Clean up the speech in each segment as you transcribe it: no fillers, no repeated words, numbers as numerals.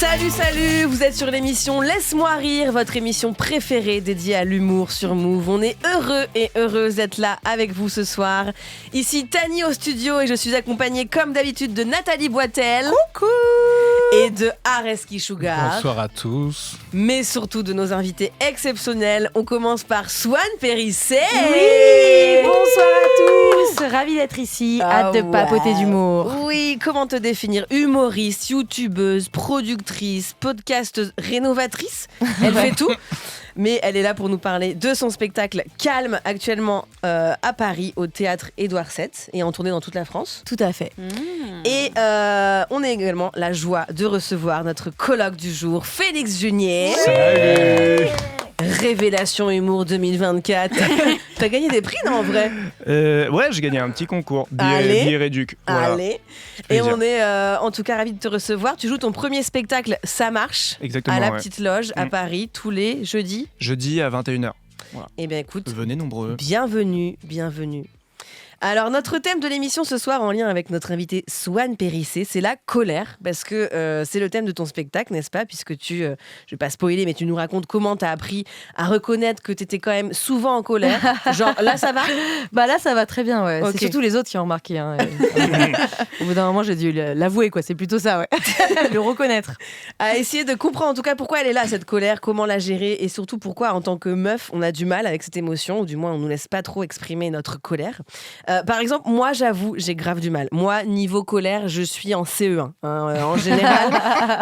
Salut, vous êtes sur l'émission Laisse-moi rire, votre émission préférée dédiée à l'humour sur Move. On est heureux et heureuses d'être là avec vous ce soir. Ici Tani au studio et je suis accompagnée comme d'habitude de Nathalie Boitel. Coucou. Et de Areski Sugar. Bonsoir à tous. Mais surtout de nos invités exceptionnels. On commence par Swan Périssé. Oui, bonsoir à tous. Ravie d'être ici. Hâte de papoter d'humour. Oui, comment te définir? Humoriste, youtubeuse, productrice, podcasteuse, rénovatrice. Elle fait tout. Mais elle est là pour nous parler de son spectacle Calme, actuellement à Paris, au théâtre Édouard VII, et en tournée dans toute la France. Tout à fait. Et on a également la joie de recevoir notre colloque du jour, Félix Junier. Salut. Révélation Humour 2024. T'as gagné des prix, non, en vrai? Ouais, j'ai gagné un petit concours. Billet Réduc. Voilà. Allez. Et on est en tout cas ravis de te recevoir. Tu joues ton premier spectacle, Ça marche, Exactement, à la ouais. Petite Loge à Paris, tous les jeudis. Jeudi à 21h. Voilà. Eh bien, écoute, Venez nombreux. bienvenue. Alors, notre thème de l'émission ce soir, en lien avec notre invité Swan Périssé, c'est la colère, parce que c'est le thème de ton spectacle, n'est-ce pas? Puisque je vais pas spoiler, mais tu nous racontes comment t'as appris à reconnaître que t'étais quand même souvent en colère. Genre, là, ça va? Bah là, ça va très bien. Ouais. Ok. C'est surtout les autres qui ont remarqué. Hein. Au bout d'un moment, j'ai dû l'avouer, quoi. C'est plutôt ça, ouais. Le reconnaître. À essayer de comprendre en tout cas pourquoi elle est là, cette colère, comment la gérer, et surtout pourquoi, en tant que meuf, on a du mal avec cette émotion, ou du moins on nous laisse pas trop exprimer notre colère. Par exemple, moi, j'avoue, j'ai grave du mal. Moi, niveau colère, je suis en CE1, en général.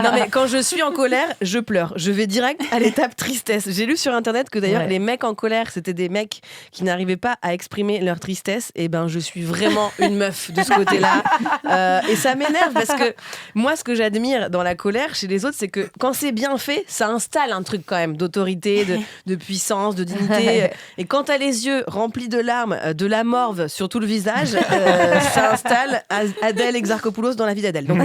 Non, mais quand je suis en colère, je pleure. Je vais direct à l'étape tristesse. J'ai lu sur Internet que d'ailleurs, les mecs en colère, c'était des mecs qui n'arrivaient pas à exprimer leur tristesse. Et ben, je suis vraiment une meuf de ce côté-là. Et ça m'énerve parce que moi, ce que j'admire dans la colère chez les autres, c'est que quand c'est bien fait, ça installe un truc quand même d'autorité, de puissance, de dignité. Et quand t'as les yeux remplis de larmes, de la morve sur tout le visage, ça installe Adèle Exarchopoulos dans la vie d'Adèle. Donc,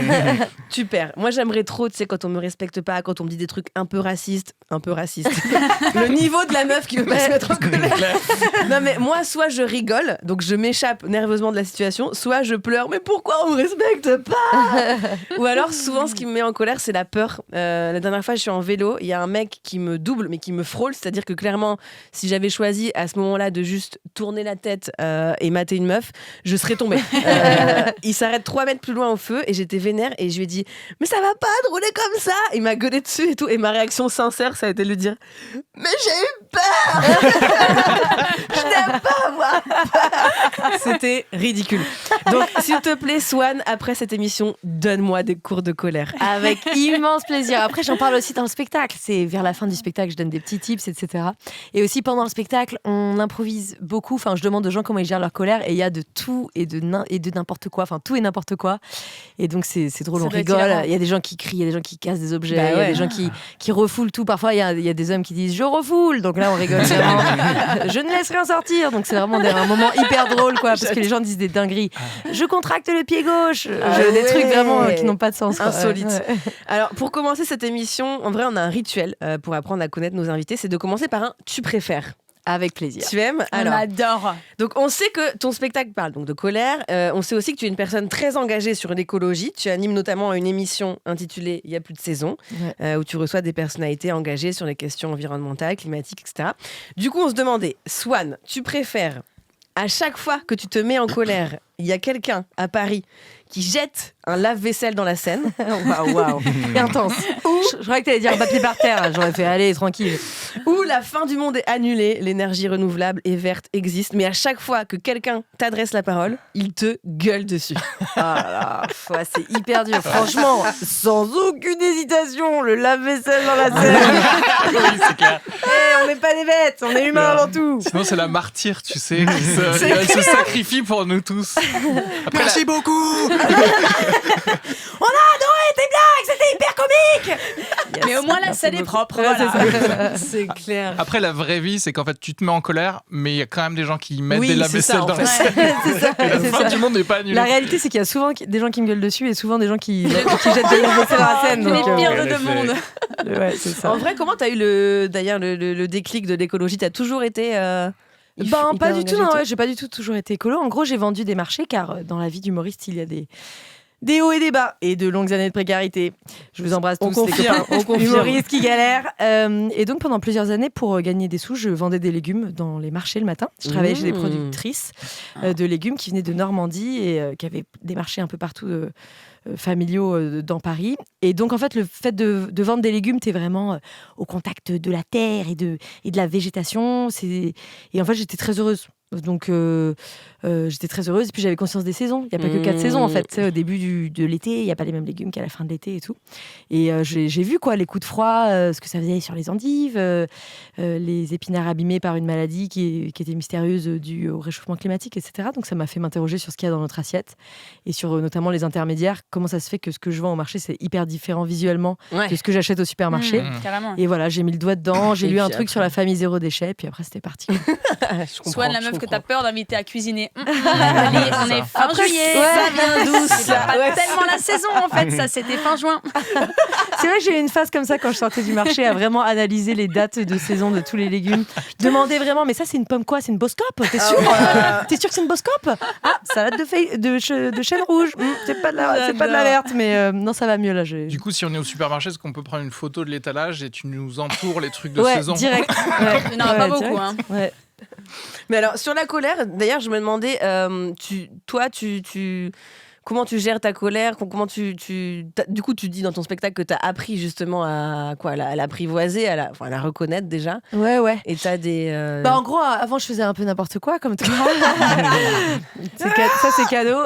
super. Moi, j'aimerais trop, tu sais, quand on me respecte pas, quand on me dit des trucs un peu racistes. Le niveau de la meuf qui veut pas se mettre en colère. Non, mais moi, soit je rigole, donc je m'échappe nerveusement de la situation, soit je pleure, mais pourquoi on me respecte pas? Ou alors, souvent, ce qui me met en colère, c'est la peur. La dernière fois, je suis en vélo, il y a un mec qui me double, mais qui me frôle, c'est-à-dire que clairement, si j'avais choisi à ce moment-là de juste tourner la tête et mater une meuf, je serais tombée. Il s'arrête 3 mètres plus loin au feu et j'étais vénère et je lui ai dit « Mais ça va pas de rouler comme ça !» Il m'a gueulé dessus et tout. Et ma réaction sincère, ça a été de lui dire « Mais j'ai eu peur. Je n'aime pas avoir peur. » C'était ridicule. Donc, s'il te plaît, Swan, après cette émission, donne-moi des cours de colère. Avec immense plaisir. Après, j'en parle aussi dans le spectacle. C'est vers la fin du spectacle, je donne des petits tips, etc. Et aussi, pendant le spectacle, on improvise beaucoup. Enfin, je demande aux gens comment ils gèrent leur colère et il y a de tout et de n'importe quoi. Enfin, tout et n'importe quoi. Et donc, c'est drôle, on rigole. Il y a des gens qui crient, il y a des gens qui cassent des objets, il y a des gens qui refoulent tout. Parfois, il y a des hommes qui disent « Je refoule !» Donc là, on rigole vraiment. « Je ne laisse rien sortir !» Donc, c'est vraiment un moment hyper drôle, quoi, parce que les gens disent des dingueries. « Je contracte le pied gauche !» Des trucs vraiment qui n'ont pas de sens. Insolites. Ouais. Alors, pour commencer cette émission, en vrai, on a un rituel pour apprendre à connaître nos invités. C'est de commencer par un « tu préfères ». Avec plaisir. Tu aimes? Alors, on adore. Donc, on sait que ton spectacle parle donc de colère. On sait aussi que tu es une personne très engagée sur l'écologie. Tu animes notamment une émission intitulée Il y a plus de saison, où tu reçois des personnalités engagées sur les questions environnementales, climatiques, etc. Du coup, on se demandait, Swan, tu préfères, à chaque fois que tu te mets en colère, il y a quelqu'un à Paris qui jette un lave-vaisselle dans la Seine. Waouh. Intense. Je croyais que tu allais dire un papier par terre. J'aurais fait aller tranquille. Ou la fin du monde est annulée, l'énergie renouvelable et verte existe, mais à chaque fois que quelqu'un t'adresse la parole, il te gueule dessus. Ah là, c'est hyper dur. Franchement, sans aucune hésitation, le lave-vaisselle dans la Seine. Oui, c'est clair. On n'est pas des bêtes, on est humains avant tout. Sinon, c'est la martyre, tu sais. Elle se sacrifie pour nous tous. Après, Merci beaucoup. On a adoré tes blagues, c'était hyper comique. Yes, mais au moins la scène est propre. Ouais, Voilà. C'est clair. Après, la vraie vie, c'est qu'en fait, tu te mets en colère, mais il y a quand même des gens qui mettent Oui, des c'est ça, lave-vaisselle en dans la fait. scène. C'est ça. Et la C'est fin ça. du monde n'est pas annulée. La réalité, c'est qu'il y a souvent des gens qui me gueulent dessus et souvent des gens qui jettent des lave-vaisselle dans la Seine. Les donc, pires en de deux effet. mondes. Ouais, c'est ça. En vrai, comment t'as eu le déclic de l'écologie? T'as toujours été Pas du tout, non, engagée, ouais, j'ai pas du tout toujours été écolo. En gros, j'ai vendu des marchés car dans la vie d'humoriste, il y a des Des hauts et des bas et de longues années de précarité. Je vous embrasse tous On les confirme, copains on confirme. humoristes qui galèrent. Et donc pendant plusieurs années, pour gagner des sous, je vendais des légumes dans les marchés le matin. Je travaillais chez des productrices de légumes qui venaient de Normandie et qui avaient des marchés un peu partout familiaux dans Paris. Et donc en fait, le fait de vendre des légumes, t'es vraiment au contact de la terre et de la végétation. Et en fait, j'étais très heureuse. Donc j'étais très heureuse. Et puis j'avais conscience des saisons. Il n'y a pas que 4 saisons en fait. Tu sais, au début de l'été, il n'y a pas les mêmes légumes qu'à la fin de l'été et tout. Et j'ai vu quoi, les coups de froid, ce que ça faisait sur les endives, les épinards abîmés par une maladie qui était mystérieuse due au réchauffement climatique, etc. Donc ça m'a fait m'interroger sur ce qu'il y a dans notre assiette et sur notamment les intermédiaires. Comment ça se fait que ce que je vends au marché, c'est hyper différent visuellement de ce que j'achète au supermarché. Carrément. Et voilà, j'ai mis le doigt dedans. J'ai Et lu un puis truc après- sur la famille zéro déchet. Puis après, c'était parti. Soit la meuf que t'as peur d'inviter à cuisiner. On est fin Après, juillet. ouais. Ça vient d'où Ça, C'est pas ouais. tellement la saison en fait. Ça, c'était fin juin. C'est vrai que j'ai eu une phase comme ça quand je sortais du marché à vraiment analyser les dates de saison de tous les légumes. Demander vraiment, mais ça c'est une pomme quoi? C'est une boscope? T'es sûr? T'es sûr que c'est une boscope? Ah, salade de chêne rouge. C'est pas de la verte, mais non, ça va mieux là. Du coup, si on est au supermarché, est-ce qu'on peut prendre une photo de l'étalage et tu nous entoures les trucs de ouais, saison? direct. Ouais. Il n'y en aura pas beaucoup. direct. Hein. Ouais. Mais alors, sur la colère, d'ailleurs, je me demandais, comment tu gères ta colère? Du coup, tu dis dans ton spectacle que tu as appris justement à l'apprivoiser, à la reconnaître déjà. Ouais. Et tu as des. Bah en gros, avant je faisais un peu n'importe quoi comme toi. Ça c'est cadeau.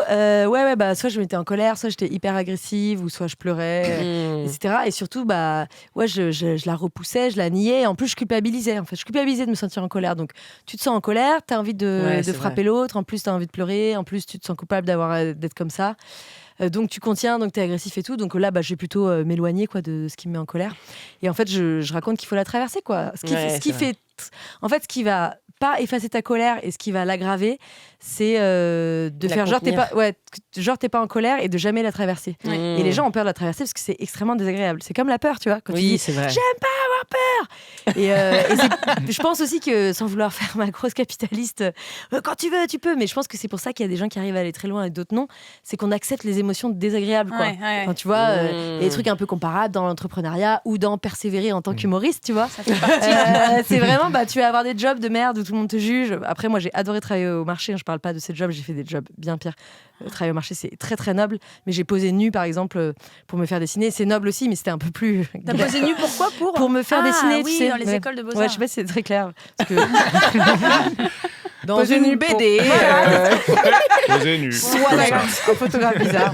Ouais, bah soit je m'étais en colère, soit j'étais hyper agressive, ou soit je pleurais, etc. Et surtout, bah ouais, je la repoussais, je la niais. Et en plus, je culpabilisais. En fait, je culpabilisais de me sentir en colère. Donc, tu te sens en colère, t'as envie de frapper l'autre. En plus, t'as envie de pleurer. En plus, tu te sens coupable d'être comme ça. Donc tu contiens, donc tu es agressif et tout. Donc là, je vais plutôt m'éloigner quoi, de ce qui me met en colère. Et en fait, je raconte qu'il faut la traverser. Quoi. Ce qui va pas effacer ta colère et ce qui va l'aggraver, c'est de faire genre t'es pas en colère et de jamais la traverser. Et les gens ont peur de la traverser parce que c'est extrêmement désagréable. C'est comme la peur, tu vois. Quand tu dis, c'est vrai. j'aime pas avoir peur. Et je pense aussi que, sans vouloir faire ma grosse capitaliste, quand tu veux, tu peux. Mais je pense que c'est pour ça qu'il y a des gens qui arrivent à aller très loin et d'autres non. C'est qu'on accepte les émotions désagréables. Quoi. Ouais. Enfin, tu vois, il y a des trucs un peu comparables dans l'entrepreneuriat ou dans persévérer en tant qu'humoriste, tu vois. Ça fait partie. C'est vraiment, tu vas avoir des jobs de merde où tout le monde te juge. Après, moi, j'ai adoré travailler au marché. Je parle pas de ces jobs, j'ai fait des jobs bien pires. Travailler au marché, c'est très très noble. Mais j'ai posé nue, par exemple, pour me faire dessiner. C'est noble aussi, mais c'était un peu plus. T'as posé nu pourquoi? Pour me faire dessiner, oui, tu sais. dans les écoles de beaux-arts. Ouais, je sais pas si c'est très clair. Parce que... Dans une BD. Posez nu. Soit un photographe bizarre.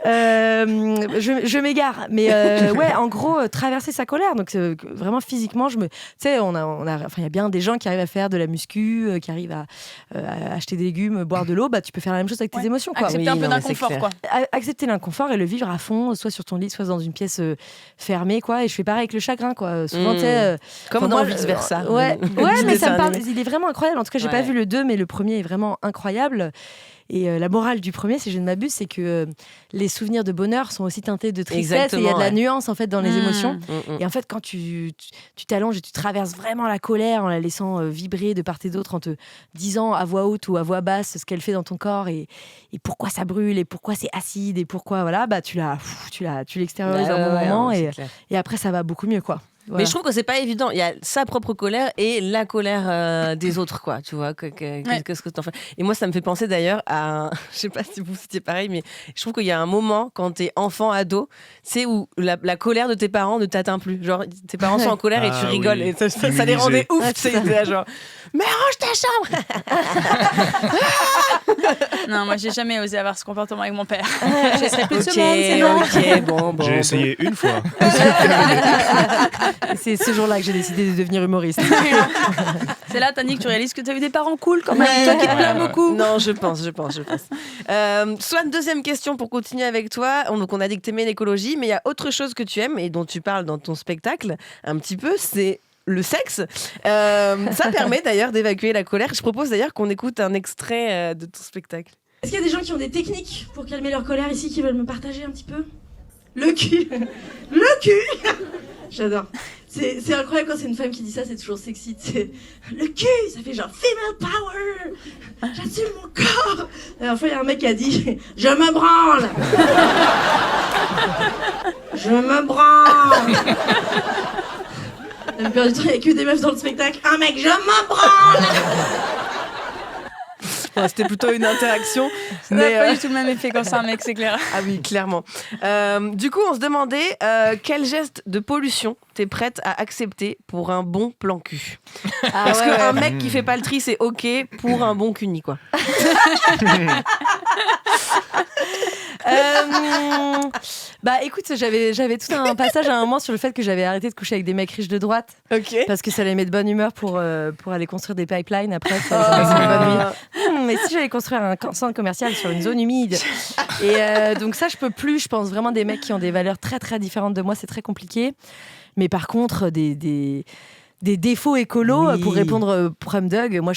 Je m'égare, mais ouais, en gros, traverser sa colère. Donc vraiment physiquement, tu sais, il y a bien des gens qui arrivent à faire de la muscu, qui arrivent à acheter des légumes, boire de l'eau. Tu peux faire la même chose avec tes émotions, quoi. Accepter un peu d'inconfort, quoi. Accepter l'inconfort et le vivre à fond, soit sur ton lit, soit dans une pièce fermée, quoi. Et je fais pareil avec le chagrin, quoi. Souvent, tu sais, comme dans Vice Versa. Ouais, mais ça me parle. Il est vraiment incroyable. En tout cas, j'ai Ouais. pas vu le 2, mais le premier est vraiment incroyable. Et la morale du premier, si je ne m'abuse, c'est que les souvenirs de bonheur sont aussi teintés de tristesse. Et il y a de la nuance en fait dans les émotions. Et en fait, quand tu t'allonges et tu traverses vraiment la colère en la laissant vibrer de part et d'autre, en te disant à voix haute ou à voix basse ce qu'elle fait dans ton corps et pourquoi ça brûle et pourquoi c'est acide et pourquoi voilà, tu l'extériorises un bon moment et après ça va beaucoup mieux, quoi. Voilà. Mais je trouve que c'est pas évident. Il y a sa propre colère et la colère des autres, quoi. Tu vois, qu'est-ce que t'en fais? Et moi, ça me fait penser d'ailleurs à. Je sais pas si vous c'était pareil, mais je trouve qu'il y a un moment quand t'es enfant, ado, c'est où la colère de tes parents ne t'atteint plus. Genre, tes parents sont en colère et tu rigoles. Oui. Et ça les rendait ouf. Tu sais, genre, mais range ta chambre! Non, moi, j'ai jamais osé avoir ce comportement avec mon père. Je serais plus de ce monde, c'est non. Bon. J'ai essayé une fois. C'est ce jour-là que j'ai décidé de devenir humoriste. C'est là, Tannick, tu réalises que tu as eu des parents cool quand même. Toi qui te plains beaucoup. Non, je pense. Swan, deuxième question pour continuer avec toi. Donc, on a dit que t'aimais l'écologie, mais il y a autre chose que tu aimes et dont tu parles dans ton spectacle un petit peu, c'est le sexe. Ça permet d'ailleurs d'évacuer la colère. Je propose d'ailleurs qu'on écoute un extrait de ton spectacle. Est-ce qu'il y a des gens qui ont des techniques pour calmer leur colère ici, qui veulent me partager un petit peu? Le cul. Le cul. J'adore. C'est incroyable quand c'est une femme qui dit ça, c'est toujours sexy. C'est le cul, ça fait genre female power. J'assume mon corps. La dernière fois, il y a un mec qui a dit je me branle. Je me branle. La plupart du temps, il n'y a que des meufs dans le spectacle. Un mec, je me branle. Bon, c'était plutôt une interaction. Ça n'a pas du tout le même effet quand c'est un mec, c'est clair. Ah oui, clairement. Du coup, on se demandait quel geste de pollution t'es prête à accepter pour un bon plan cul. Est-ce qu'un mec qui fait pas le tri, c'est ok pour un bon cuni, quoi? Bah écoute, j'avais tout un passage à un moment sur le fait que j'avais arrêté de coucher avec des mecs riches de droite Ok. parce que ça les met de bonne humeur pour aller construire des pipelines après. Ça passait une bonne nuit. Mais si j'allais construire un centre commercial sur une zone humide et donc ça je peux plus. Je pense vraiment des mecs qui ont des valeurs très très différentes de moi, c'est très compliqué. Mais par contre des défauts écolos, Oui. pour répondre pour Doug, moi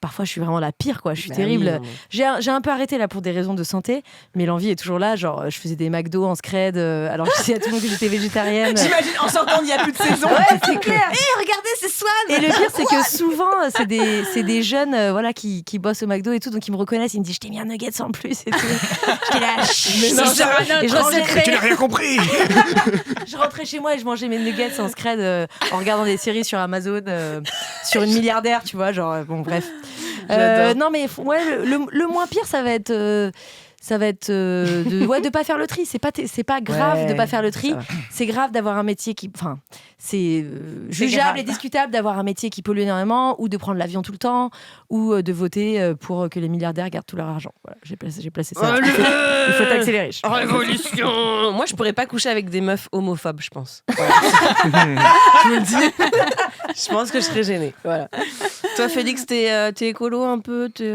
parfois je suis vraiment la pire, quoi. Je suis terrible. Oui, J'ai un peu arrêté là pour des raisons de santé, mais l'envie est toujours là. Genre, je faisais des McDo en scred, alors je disais à tout le monde que j'étais végétarienne. J'imagine en sortant, il n'y a plus de saison. Ouais, c'est clair. Regardez, c'est Swan. Et le pire, c'est que souvent, c'est des jeunes voilà, qui bossent au McDo et tout, donc ils me reconnaissent, ils me disent je t'ai mis un nugget en plus et tout. J'étais là, Mais non, et Tu n'as rien compris. je rentrais chez moi et je mangeais mes nuggets en scred en regardant des séries sur Amazon sur une milliardaire, tu vois, genre bon bref. Non mais ouais, le moins pire ça va être de pas faire le tri. C'est pas grave de pas faire le tri. C'est grave d'avoir un métier qui, enfin, c'est jugeable et discutable d'avoir un métier qui pollue énormément, ou de prendre l'avion tout le temps, ou de voter pour que les milliardaires gardent tout leur argent. Voilà, j'ai placé ça. Il faut taxer les riches. Révolution. Moi, je pourrais pas coucher avec des meufs homophobes, je pense. Je me le dis. Je pense que je serais gênée. Voilà. Toi, Félix, t'es écolo un peu. Il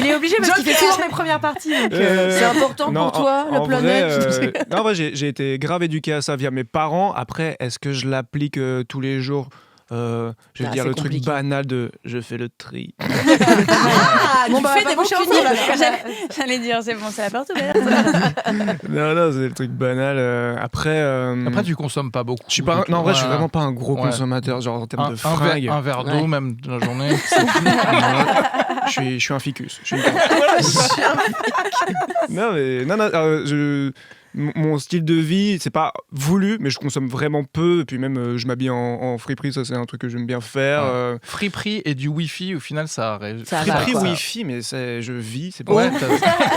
est obligé parce qu'il fait souvent mes premières parties. Donc, c'est important pour toi, la planète. Non, en vrai, j'ai été grave éduqué à ça via mes parents. Après, est-ce que je l'applique tous les jours? Je vais dire le truc banal de je fais le tri. bon, bah, des bons cunis. J'allais dire, c'est bon, c'est la porte ouverte. Non, c'est le truc banal. Après, tu consommes pas beaucoup. Je suis pas. Non, en vrai, je suis vraiment pas un gros consommateur, genre en termes de fringues. Un verre d'eau, même dans la journée. Je suis un ficus. Mon style de vie, c'est pas voulu, mais je consomme vraiment peu. Et puis même, je m'habille en friperie, ça c'est un truc que j'aime bien faire. Friperie et du wifi, au final, ça friperie, wifi, mais je vis, c'est pas. Ouais,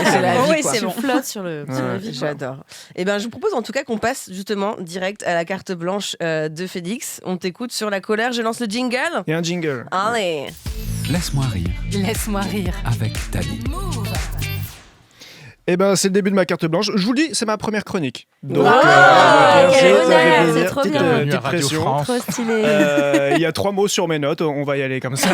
c'est la vie, oui, quoi. c'est bon. tu flottes sur la vie. J'adore. Et ben, je vous propose en tout cas qu'on passe justement direct à la carte blanche de Félix. On t'écoute sur la colère. Je lance le jingle. Il y a un jingle. Allez. Laisse-moi rire. Laisse-moi rire. Avec Tali. Eh ben, c'est le début de ma carte blanche. Je vous le dis, c'est ma première chronique. Donc, quel ça honneur, fait plaisir. c'est trop bien. Bienvenue à Petite Radio pression. France. Trop stylé. Il y a 3 mots sur mes notes, on va y aller comme ça.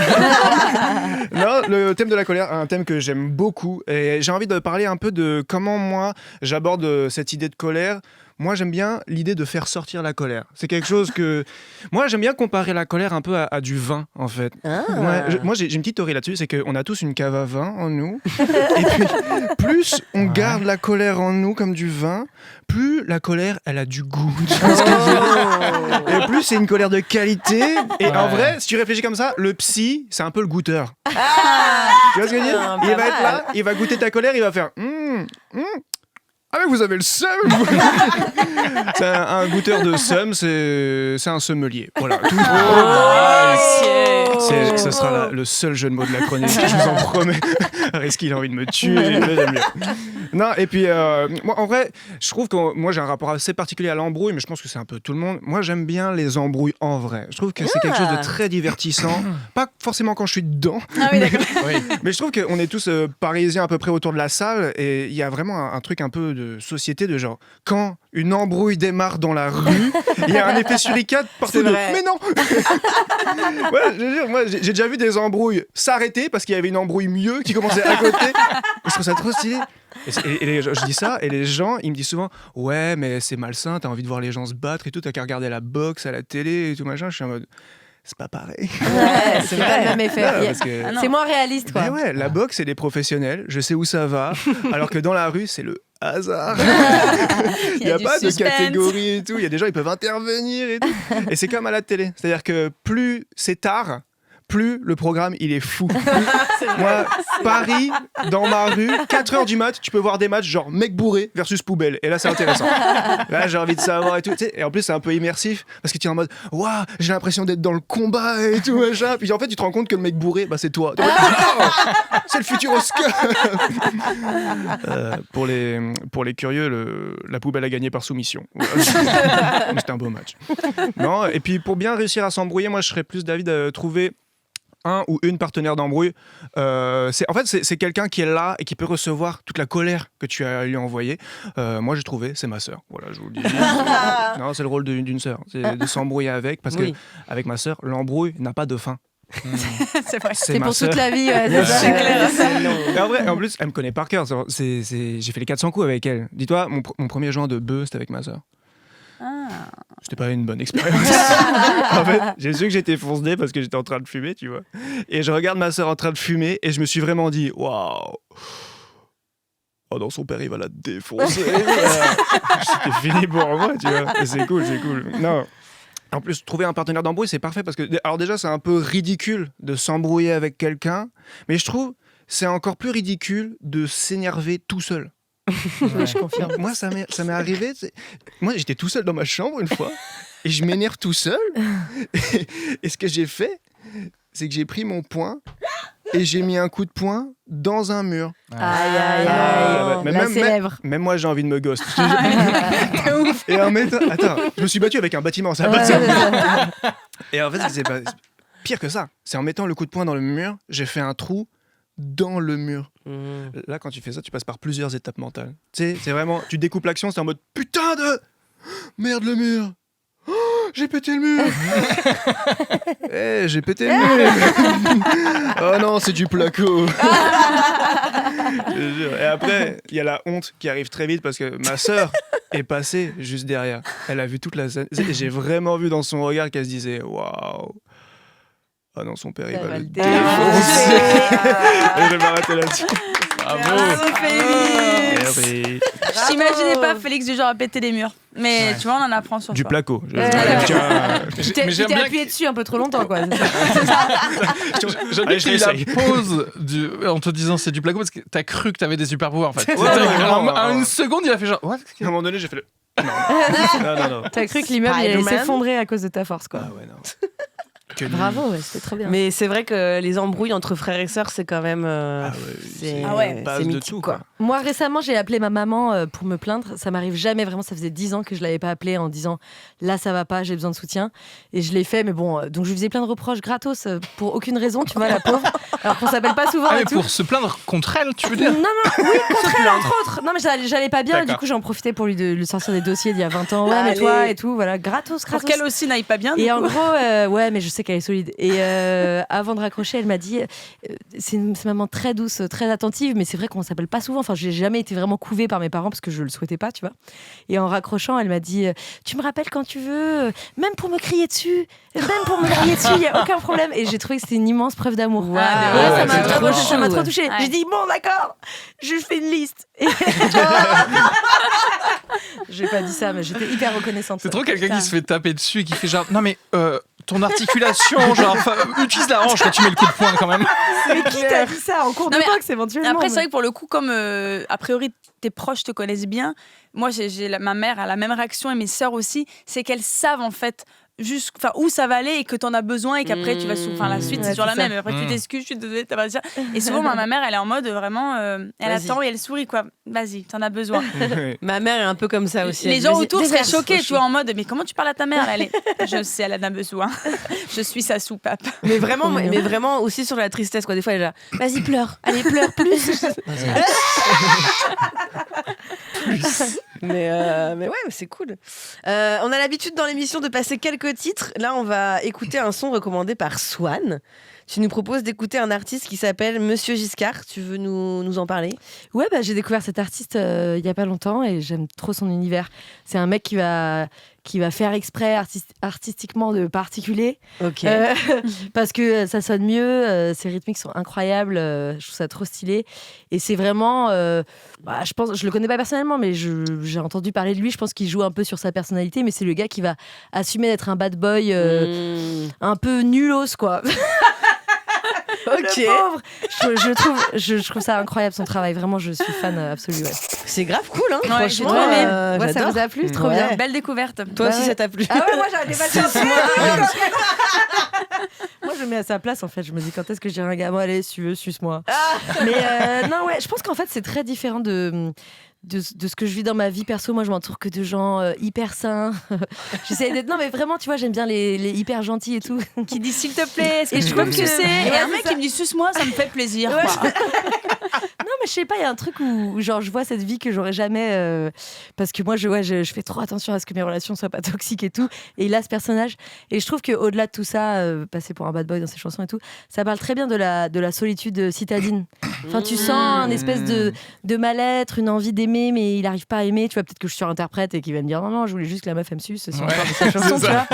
Non, le thème de la colère, un thème que j'aime beaucoup. Et j'ai envie de parler un peu de comment moi, j'aborde cette idée de colère. Moi, j'aime bien l'idée de faire sortir la colère. C'est quelque chose que... Moi, j'aime bien comparer la colère un peu à du vin, en fait. Moi, j'ai une petite théorie là-dessus, c'est qu'on a tous une cave à vin en nous. Et puis, plus on garde la colère en nous comme du vin, plus la colère, elle a du goût. Tu vois ce que je veux dire ? Et plus c'est une colère de qualité. Et en vrai, si tu réfléchis comme ça, le psy, c'est un peu le goûteur. Tu vois ce que je veux dire ? Il va être là, il va goûter ta colère, il va faire... Ah mais vous avez le seum. C'est un goûteur de seum, c'est un sommelier. Voilà. Ce sera le seul jeu de mots de la chronique, je vous en promets. Est-ce qu'il a envie de me tuer? J'aime bien. Non, et puis, moi, en vrai, je trouve que moi, j'ai un rapport assez particulier à l'embrouille, mais je pense que c'est un peu tout le monde. Moi, j'aime bien les embrouilles en vrai. Je trouve que c'est quelque chose de très divertissant. Pas forcément quand je suis dedans. Ah oui, d'accord. Mais je trouve qu'on est tous parisiens à peu près autour de la salle, et il y a vraiment un truc un peu de société de genre, quand une embrouille démarre dans la rue, il y a un effet suricate partout de « Mais non !» Ouais, je veux dire, moi, j'ai déjà vu des embrouilles s'arrêter parce qu'il y avait une embrouille mieux qui commençait à côté. Je trouve ça trop stylé. Et je dis ça, et les gens, ils me disent souvent « Ouais, mais c'est malsain, t'as envie de voir les gens se battre et tout, t'as qu'à regarder la boxe à la télé et tout machin. » Je suis en mode... C'est pas pareil. Ouais, c'est pas le même effet. Non, c'est moins réaliste, quoi. Mais ouais, la boxe, c'est des professionnels, je sais où ça va, alors que dans la rue, c'est le hasard. Il Il n'y a du pas de suspense. catégorie et tout. Il y a des gens, ils peuvent intervenir et tout. Et c'est comme à la télé. C'est-à-dire que plus c'est tard, plus le programme il est fou. Moi, Paris, dans ma rue, 4h du mat, tu peux voir des matchs genre mec bourré versus poubelle. Et là, c'est intéressant. Là, j'ai envie de savoir et tout. Tu sais, et en plus, c'est un peu immersif parce que tu es en mode waouh, j'ai l'impression d'être dans le combat et tout, machin. Puis en fait, tu te rends compte que le mec bourré, bah, c'est toi. T'es en mode, oh, c'est le futur Oscar. Pour les curieux, la poubelle a gagné par soumission. Voilà. C'était un beau match. Non, et puis pour bien réussir à s'embrouiller, moi, je serais plus d'avis de trouver un ou une partenaire d'embrouille. C'est quelqu'un qui est là et qui peut recevoir toute la colère que tu as lui envoyée. Moi, j'ai trouvé, c'est ma sœur. Voilà, je vous le dis. Non, c'est le rôle d'une sœur, c'est de s'embrouiller avec, parce que avec ma sœur, l'embrouille n'a pas de fin. C'est vrai. C'est ma pour sœur. toute la vie. Ouais, c'est clair. Et en vrai, en plus, elle me connaît par cœur. J'ai fait les 400 coups avec elle. Dis-toi, mon premier joint de bœuf, c'était avec ma sœur. C'était pas une bonne expérience. En fait, j'ai su que j'étais fonce-nez parce que j'étais en train de fumer, tu vois. Et je regarde ma sœur en train de fumer et je me suis vraiment dit, waouh. Oh non, son père, il va la défoncer. C'était fini pour moi, tu vois. Et c'est cool, c'est cool. Non. En plus, trouver un partenaire d'embrouille, c'est parfait parce que, alors déjà, c'est un peu ridicule de s'embrouiller avec quelqu'un, mais je trouve c'est encore plus ridicule de s'énerver tout seul. Je confirme. Moi, ça m'est arrivé. Moi, j'étais tout seul dans ma chambre une fois et je m'énerve tout seul. Et ce que j'ai fait, c'est que j'ai pris mon poing et j'ai mis un coup de poing dans un mur. Aïe, aïe, Ah, aïe. La célèbre. Même moi, j'ai envie de me ghost. Et en même temps, attends, je me suis battu avec un bâtiment, ça va pas de ça. Et en fait, c'est pas pire que ça. C'est en mettant le coup de poing dans le mur, j'ai fait un trou dans le mur. Là, quand tu fais ça, tu passes par plusieurs étapes mentales. Tu sais, c'est vraiment, tu découpes l'action, c'est en mode putain de merde le mur. Oh, j'ai pété le mur. J'ai pété le mur. Oh non, c'est du placo. Je te jure. Et après, il y a la honte qui arrive très vite parce que ma sœur est passée juste derrière. Elle a vu toute la scène. Et j'ai vraiment vu dans son regard qu'elle se disait waouh. Oh non, son père, il va le défoncer. Et je vais m'arrêter là-dessus. Bravo, Félix. Merci. Je t'imaginais pas Félix du genre à péter les murs. Mais tu vois, on en apprend sur Du toi. placo. Tu t'es appuyé dessus un peu trop longtemps, quoi. J'aime bien qu'il la pause en te disant c'est du placo parce que t'as cru que t'avais des super pouvoirs en fait. En une seconde, il a fait genre. What? À un moment donné, j'ai fait le. Non. T'as cru que l'immeuble il allait s'effondrer à cause de ta force, quoi. Ah ouais, non. Bravo, ouais, c'était très bien. Mais c'est vrai que les embrouilles entre frères et sœurs, c'est quand même. C'est mythique, quoi. Moi, récemment, j'ai appelé ma maman pour me plaindre. Ça m'arrive jamais, vraiment. Ça faisait 10 ans que je l'avais pas appelée en disant là, ça va pas, j'ai besoin de soutien. Et je l'ai fait, mais bon, donc je lui faisais plein de reproches gratos pour aucune raison, tu vois, la pauvre. Alors qu'on s'appelle pas souvent. Ah, mais et tout. pour se plaindre contre elle, tu veux dire? Non, oui, contre elle, entre autres. Non, mais j'allais pas bien, et du coup, j'en profitais pour lui sortir des dossiers d'il y a 20 ans. Ouais, mais toi et tout, voilà, gratos. Pour qu'elle aussi n'aille pas bien. Et en gros, ouais, mais je sais qu'elle est solide. Et avant de raccrocher, elle m'a dit c'est une maman très douce, très attentive, mais c'est vrai qu'on s'appelle pas souvent. Enfin, j'ai jamais été vraiment couvée par mes parents parce que je le souhaitais pas, tu vois. Et en raccrochant, elle m'a dit tu me rappelles quand tu veux, même pour me crier dessus, il y a aucun problème. Et j'ai trouvé que c'était une immense preuve d'amour. Wow. Ça m'a trop touchée. Ouais. J'ai dit bon, d'accord, je fais une liste. Et j'ai pas dit ça, mais j'étais hyper reconnaissante. C'est trop quelqu'un qui se fait taper dessus et qui fait genre non mais ton articulation, genre utilise la hanche quand tu mets le coup de poing quand même. Mais qui t'a dit ça en cours de boxe éventuellement? Après, c'est vrai que pour le coup, comme a priori tes proches te connaissent bien, moi ma mère a la même réaction et mes sœurs aussi, c'est qu'elles savent en fait où ça va aller et que t'en as besoin et qu'après tu vas la suite c'est toujours la même. Après tu t'excuses, je suis désolée, t'as pas dit ça. Et souvent ma mère elle est en mode vraiment elle attend et elle sourit quoi. Vas-y, t'en as besoin. Ma mère est un peu comme ça aussi. Les gens autour seraient choqués, tu vois, en mode mais comment tu parles à ta mère? Je sais, elle en a besoin. Je suis sa soupape. Mais vraiment aussi sur la tristesse quoi. Des fois elle est là, vas-y pleure, allez pleure plus. Mais ouais, c'est cool. On a l'habitude dans l'émission de passer quelques titres. Là, on va écouter un son recommandé par Swan. tu nous proposes d'écouter un artiste qui s'appelle Monsieur Giscard. Tu veux nous en parler ? Ouais, j'ai découvert cet artiste il y a pas longtemps et j'aime trop son univers. C'est un mec qui va faire exprès artistiquement de particulier. Ok. Parce que ça sonne mieux, ses rythmiques sont incroyables, je trouve ça trop stylé. Et c'est vraiment, je le connais pas personnellement, mais j'ai entendu parler de lui. Je pense qu'il joue un peu sur sa personnalité, mais c'est le gars qui va assumer d'être un bad boy un peu nulos, quoi. Ok. Le pauvre. Je trouve ça incroyable son travail. Vraiment, je suis fan absolue. Ouais. C'est grave cool, hein. Ouais, Franchement, j'ai trop aimé. Ouais, ça j'adore. vous a plu ? Trop Ouais. bien. Belle découverte. Toi aussi, Ouais. ça t'a plu. Ah ouais, moi j'arrêtais pas de chercher. Moi je me mets à sa place en fait. Je me dis quand est-ce que je dirais à un gars, bon, allez, si tu veux, suce-moi. Mais non, ouais, je pense qu'en fait c'est très différent de ce que je vis dans ma vie perso. Moi je m'entoure que de gens hyper sains. J'essaie d'être. Non mais vraiment, tu vois, j'aime bien les hyper gentils et tout. Qui dit s'il te plaît, est-ce que Et je je peux me trouve que- sucer Et Ouais, un c'est mec ça. qui me dit suce-moi, ça me fait plaisir. Ouais, quoi. Non mais je sais pas, il y a un truc où genre je vois cette vie que j'aurais jamais parce que moi je fais trop attention à ce que mes relations soient pas toxiques et tout, et il a ce personnage et je trouve que au-delà de tout ça, passer pour un bad boy dans ses chansons et tout, ça parle très bien de la solitude citadine. Enfin tu sens un espèce de mal-être, une envie d'aimer mais il arrive pas à aimer, tu vois, peut-être que je surinterprète et qu'il va me dire non je voulais juste que la meuf elle me suce, c'est une part de sa chanson, tu vois.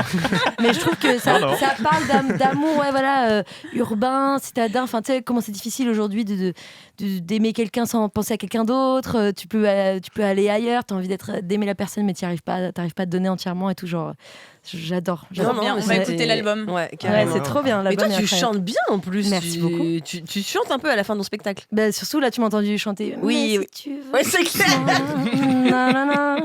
Mais je trouve que ça parle d'amour, ouais voilà, urbain, citadin, enfin tu sais comment c'est difficile aujourd'hui d'aimer quelqu'un sans penser à quelqu'un d'autre. Tu peux aller ailleurs, t'as envie d'aimer la personne mais t'arrives pas à te donner entièrement et tout, genre j'adore. Non, bien, mais on va c'était- écouter l'album. Ouais, Ouais, carrément. c'est trop bien. Mais toi, l'album est tu incroyable. chantes bien en plus. Merci beaucoup. Tu chantes un peu à la fin de ton spectacle. Bah, surtout là, tu m'as entendu chanter. Oui, Mais oui. si tu veux. Ouais, c'est clair. Nanana.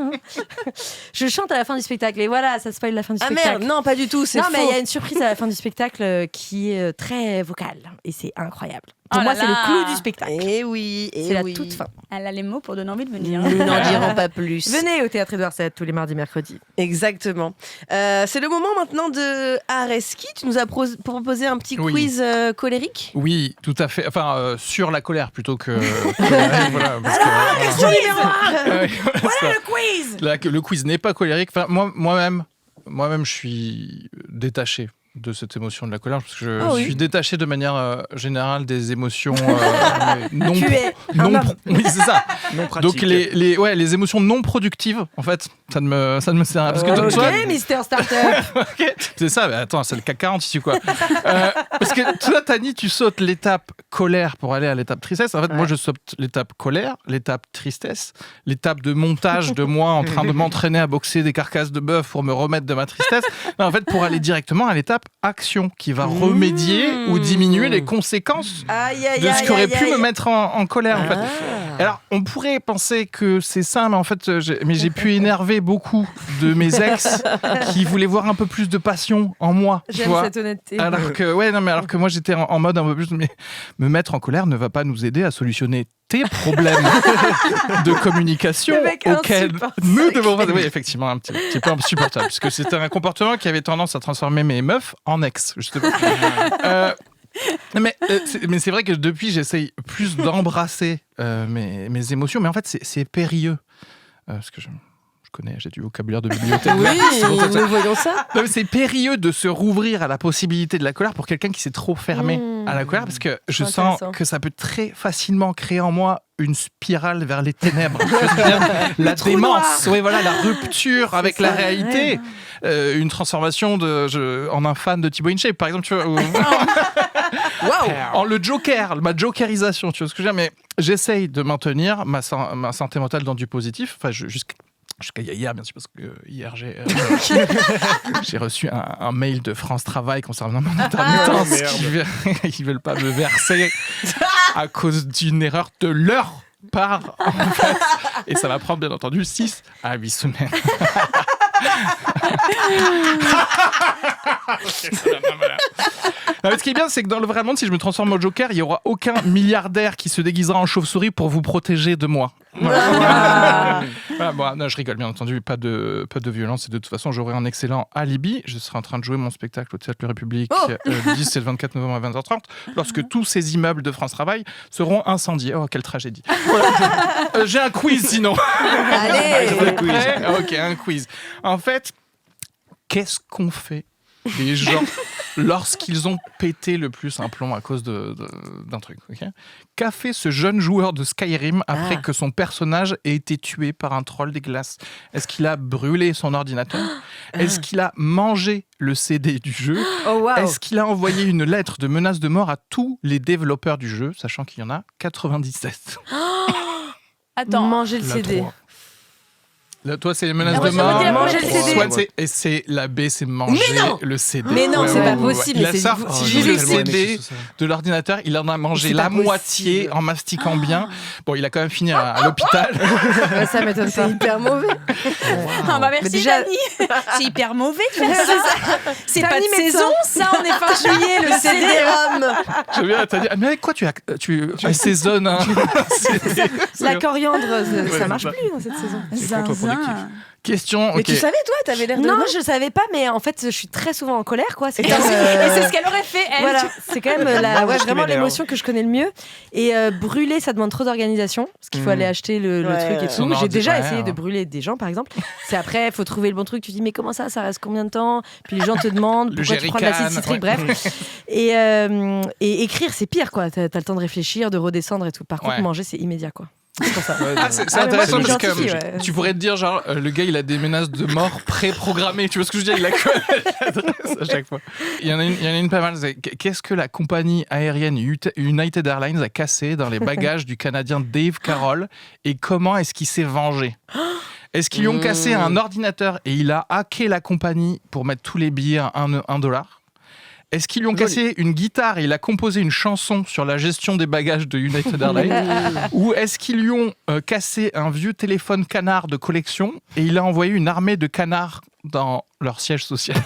Je chante à la fin du spectacle et voilà, ça spoil la fin du Ah spectacle. merde, non, pas du tout. C'est Non, faux. mais il y a une surprise à la fin du spectacle qui est très vocale et c'est incroyable. Pour Oh moi, là c'est le là. clou du spectacle. Eh oui, C'est la toute fin. Elle a les mots pour donner envie de venir. Nous n'en dirons pas plus. Venez au Théâtre Édouard VII tous les mardis, mercredis. Exactement. C'est le moment maintenant de Areski. Tu nous as proposé un petit Oui. quiz colérique. Oui, tout à fait. Enfin, sur la colère plutôt que. Voilà, parce que, Question numéro 1. voilà, Le quiz. le quiz n'est pas colérique. Enfin, moi-même, je suis détaché de cette émotion de la colère parce que je suis détaché de manière générale des émotions non. Tu es non un homme. oui, c'est ça. Non pratique. Donc les émotions non productives, en fait, ça ne me sert à rien. Parce que toi, Ok, Mister Startup. ok, c'est ça, mais attends, c'est le CAC 40 ici, quoi. Parce que toi, Tani, tu sautes l'étape colère pour aller à l'étape tristesse. En fait, moi, je saute l'étape colère, l'étape tristesse, l'étape de montage de moi en train de m'entraîner à boxer des carcasses de bœuf pour me remettre de ma tristesse. Non, en fait, pour aller directement à l'étape action qui va remédier ou diminuer les conséquences Aïe, aïe, de ce aïe, qui aurait aïe, pu aïe. me mettre en colère, en fait. Ah. Alors, on pourrait penser que c'est ça, mais en fait, j'ai pu énerver beaucoup de mes ex qui voulaient voir un peu plus de passion en moi. tu J'aime vois. cette honnêteté. Alors que moi, j'étais en mode un peu plus, mais me mettre en colère ne va pas nous aider à solutionner tes problèmes de communication Le mec auxquels insupportable. nous devons passer. Oui, effectivement, un petit peu insupportable, puisque c'était un comportement qui avait tendance à transformer mes meufs en ex, justement. Mais c'est vrai que depuis, j'essaye plus d'embrasser mes émotions, mais en fait, c'est périlleux. Parce que je connais, j'ai du vocabulaire de bibliothèque. Oui, C'est pour ça que nous voyons ça. non, mais c'est périlleux de se rouvrir à la possibilité de la colère pour quelqu'un qui s'est trop fermé à la colère, parce que je sens intéressant. que ça peut très facilement créer en moi une spirale vers les ténèbres. Tu vois ce que je veux dire la démence, oui, voilà, la rupture avec la réalité. Une transformation en un fan de Thibaut InShape, par exemple, tu vois, en le Joker, ma jokerisation, tu vois ce que je veux dire. Mais j'essaye de maintenir ma santé mentale dans du positif, enfin, jusqu'à hier, bien sûr, parce que hier, j'ai reçu un mail de France Travail concernant mon intermittence. Ils veulent pas me verser à cause d'une erreur de leur part, en fait. Et ça va prendre, bien entendu, 6 à 8 semaines. Non, mais ce qui est bien, c'est que dans le vrai monde, si je me transforme en Joker, il n'y aura aucun milliardaire qui se déguisera en chauve-souris pour vous protéger de moi. Voilà. Voilà, bon, non, je rigole, bien entendu, pas de violence. Et de toute façon, j'aurai un excellent alibi. Je serai en train de jouer mon spectacle au Théâtre La République le 10 et le 24 novembre à 20h30, lorsque tous ces immeubles de France Travail seront incendiés. Oh, quelle tragédie. Voilà. J'ai un quiz, sinon. Allez. Vous êtes prêts ? Ok, un quiz. En fait, qu'est-ce qu'on fait des gens lorsqu'ils ont pété le plus un plomb à cause d'un truc. Okay, qu'a fait ce jeune joueur de Skyrim après que son personnage ait été tué par un troll des glaces? Est-ce qu'il a brûlé son ordinateur? Est-ce qu'il a mangé le CD du jeu? Est-ce qu'il a envoyé une lettre de menace de mort à tous les développeurs du jeu, sachant qu'il y en a 97? Attends. Manger le CD. Là, toi, c'est les menaces moi, de j'ai envie de mort. dire manger le CD. Soit et c'est la B, c'est manger le CD. Mais non, c'est pas possible, Il mais a c'est- sorti j'ai le vu CD de l'ordinateur, il en a mangé C'est la pas moitié possible. en mastiquant bien. Bon, il a quand même fini à l'hôpital. Ouais, ça m'étonne pas. C'est hyper mauvais. Ah bah merci Mais déjà- Dani. C'est hyper mauvais de faire ça. C'est pas de Dani, médecin. saison, ça, on est fin juillet, le CD. CD-ROM. J'aime bien, t'as dit, mais avec quoi tu assaisonnes un CD? La coriandre, ça Ouais, marche c'est ça. plus dans cette saison. C'est contre-productif. Zinzin. Question, Mais ok. tu savais, toi, t'avais l'air de. Non, je savais pas, mais en fait, je suis très souvent en colère, quoi. C'est Et comme, c'est ce qu'elle aurait fait, elle. voilà, c'est quand même ce qui vraiment m'énerve. l'émotion que je connais le mieux. Et brûler, ça demande trop d'organisation, parce qu'il faut aller acheter le Ouais, truc et ouais. tout. Son J'ai ordi, déjà ouais, essayé de ouais. brûler des gens, par exemple. C'est après, il faut trouver le bon truc. Tu dis, mais comment ça reste combien de temps? Puis les gens te demandent Le pourquoi tu prends de l'acide jerrycan, citrique, ouais. bref. Et écrire, c'est pire, quoi. T'as le temps de réfléchir, de redescendre et tout. Par contre, Ouais. manger, c'est immédiat, quoi. C'est pour ça. Ah, c'est Ah, mais moi, intéressant je suis parce que gentille, ouais. tu pourrais te dire genre le gars il a des menaces de mort pré-programmées, tu vois ce que je veux dire, il a que l'adresse à chaque fois. Il y en a une pas mal, c'est qu'est-ce que la compagnie aérienne United Airlines a cassé dans les bagages du Canadien Dave Carroll et comment est-ce qu'il s'est vengé? Est-ce qu'ils lui ont cassé un ordinateur et il a hacké la compagnie pour mettre tous les billets à $1? Est-ce qu'ils lui ont cassé une guitare et il a composé une chanson sur la gestion des bagages de United Airlines? Ou est-ce qu'ils lui ont cassé un vieux téléphone canard de collection et il a envoyé une armée de canards dans leur siège social?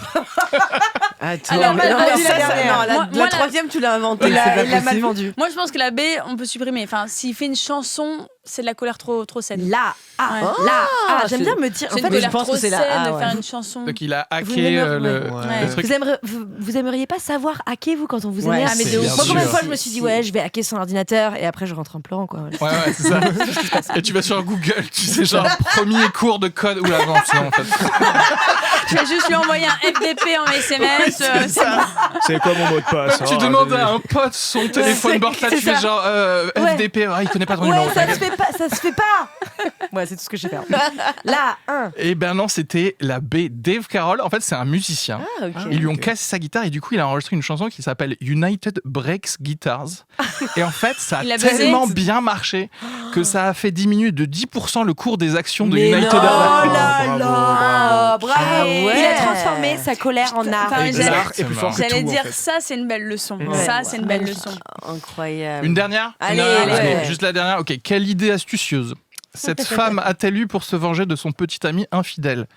Attends, Alors, mais non, mal mais vendu, ça, la ça- dernière. non, la Moi, la- troisième, tu l'as inventée. Il c'est pas a mal possible. vendu. Moi, je pense que la B, on peut supprimer. Enfin, s'il fait une chanson, c'est de la colère trop saine. Là, Ouais. j'aime c'est- bien me dire. En C'est une fait, colère je pense trop que c'est saine la A, de ouais. faire une chanson. Donc il a Vous hacké n'aimeriez- le truc. vous aimeriez pas savoir hacker, vous, quand on vous Ouais, énerve? mais de ouf. Moi, combien de sûr. fois je me suis dit, ouais, je vais hacker son ordinateur, et après je rentre en pleurant, quoi. Ouais, c'est ça. Et tu vas sur Google, tu sais, genre premier cours de code. Oula, non, sinon, en fait. Je vais juste lui envoyer un FDP en SMS. C'est bon. C'est quoi mon mot de passe? Tu Oh, demandes désolé. à un pote son téléphone portable, tu c'est fais ça. genre Ouais. FDP, il connaît pas ton numéro. Ouais, ça se fait pas. Ouais, c'est tout ce que je sais faire. Là, Eh ben non, c'était la B. Dave Carroll, en fait, c'est un musicien. Ah, ok. Ils lui ont cassé sa guitare et du coup, il a enregistré une chanson qui s'appelle United Breaks Guitars. Et en fait, ça Il a a buzzé. tellement bien marché que ça a fait diminuer de 10% le cours des actions de Mais United non. oh Airlines. là là, bravo. Ah ouais. Il a transformé sa colère en art. Enfin, Exactement. L'art est plus fort que J'allais tout, en dire, fait. ça, c'est une belle leçon. Ouais. Ça, c'est une belle leçon. Incroyable. Une dernière Allez, Une dernière allez, ouais. Juste la dernière. Ok, quelle idée astucieuse. Cette femme a-t-elle eu pour se venger de son petit ami infidèle?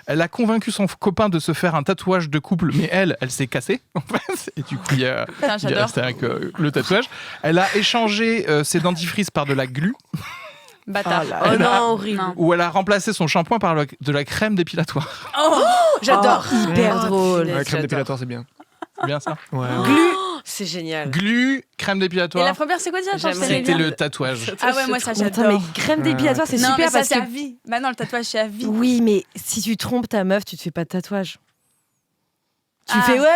Elle a convaincu son copain de se faire un tatouage de couple, mais elle s'est cassée, en fait. Et du coup, il Putain, est j'adore. resté avec le tatouage. Elle a échangé ses dentifrices par de la glu, Bâtard. Oh non, horrible. Non. ou elle a remplacé son shampoing par de la crème dépilatoire. Oh, J'adore. Hyper Oh, drôle. punaise, Ouais, crème j'adore. dépilatoire, c'est bien. C'est bien ça. Ouais. C'est génial. Glu, crème Et la dépilatoire. première, c'est quoi déjà? Attends, je J'aimerais connais C'était bien. le tatouage. Ah ouais, moi, ça, Attends, j'adore. mais crème dépilatoire, c'est Non, mais super ça, parce c'est à que. vie. Bah non, le tatouage, c'est à vie. Oui, mais si tu trompes ta meuf, tu te fais pas de tatouage. Tu Ah. fais ouais,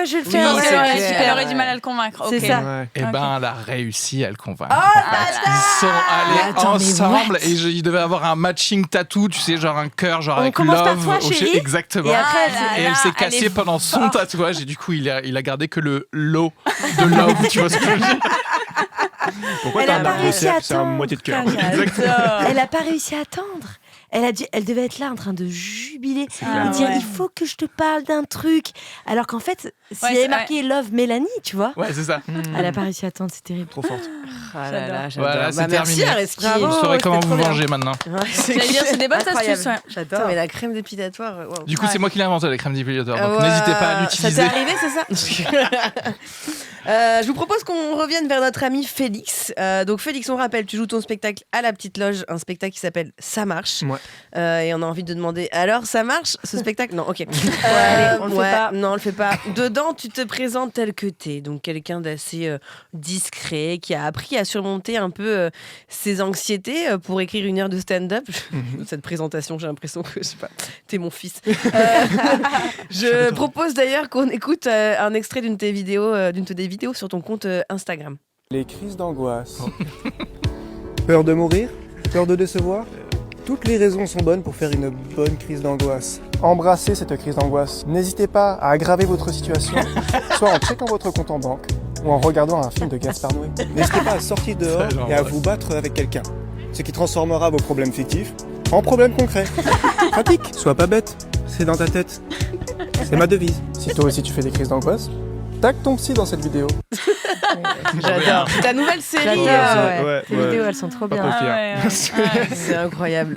je vais le Oui, faire. Donc, c'est elle aurait, clair. elle aurait du mal à le convaincre. C'est ok. ça. Ouais. Eh Ok. ben, elle a réussi à le convaincre. Oh Ils sont allés Mais attends, mais ensemble what et ils devaient avoir un matching tattoo, tu sais, genre un cœur, genre On avec commence par love. toi, au chérie. Exactement. Et après, Et elle s'est cassée pendant son tatouage et du coup, il a gardé que le lot de love, tu vois ce que je veux dire? Pourquoi Elle t'as a un pas arc de réussi à cercle? C'est un attendre. moitié de cœur. J'adore. Elle a pas réussi à attendre. Elle devait être là en train de jubiler clair. et dire Ouais. il faut que je te parle d'un truc. Alors qu'en fait, si Ouais, elle c'est avait marqué Love Mélanie, tu vois, Ouais, c'est ça. elle a pas réussi à attendre, c'est terrible. Trop forte. Ah là là, j'adore. Voilà, Bah, c'est merci terminé. Areski. Bravo. Vous saurez comment c'était vous trop bien. venger maintenant. Ouais, c'est J'allais dire, c'est des bonnes Incroyable. astuces. Ouais. Putain, J'adore. mais la crème dépilatoire, wow. Du coup, c'est moi qui l'ai inventé, la crème dépilatoire. Donc Ah ouais. n'hésitez pas à Ça l'utiliser. t'est arrivé, c'est ça Je vous propose qu'on revienne vers notre ami Félix. Donc Félix, on rappelle, tu joues ton spectacle à la Petite Loge, un spectacle qui s'appelle Ça marche. Ouais. Et on a envie de demander, alors ça marche ce spectacle? Non, ok. allez, on le fait pas. Non, on le fait pas. Dedans, tu te présentes tel que t'es, donc quelqu'un d'assez discret, qui a appris à surmonter un peu ses anxiétés pour écrire 1 heure de stand-up. Cette présentation, j'ai l'impression que, je sais pas, t'es mon fils. Je propose d'ailleurs qu'on écoute un extrait d'une de tes vidéos sur ton compte Instagram. Les crises d'angoisse. Peur de mourir? Peur de décevoir? Toutes les raisons sont bonnes pour faire une bonne crise d'angoisse. Embrassez cette crise d'angoisse. N'hésitez pas à aggraver votre situation, soit en checkant votre compte en banque ou en regardant un film de Gaspard Noé. N'hésitez pas à sortir dehors et à vous battre avec quelqu'un, ce qui transformera vos problèmes fictifs en problèmes concrets. Pratique, sois pas bête, c'est dans ta tête. C'est ma devise. Si toi aussi tu fais des crises d'angoisse, tag ton psy dans cette vidéo. J'adore. Ta nouvelle série. Ouais. Les vidéos, elles sont trop bien. C'est incroyable.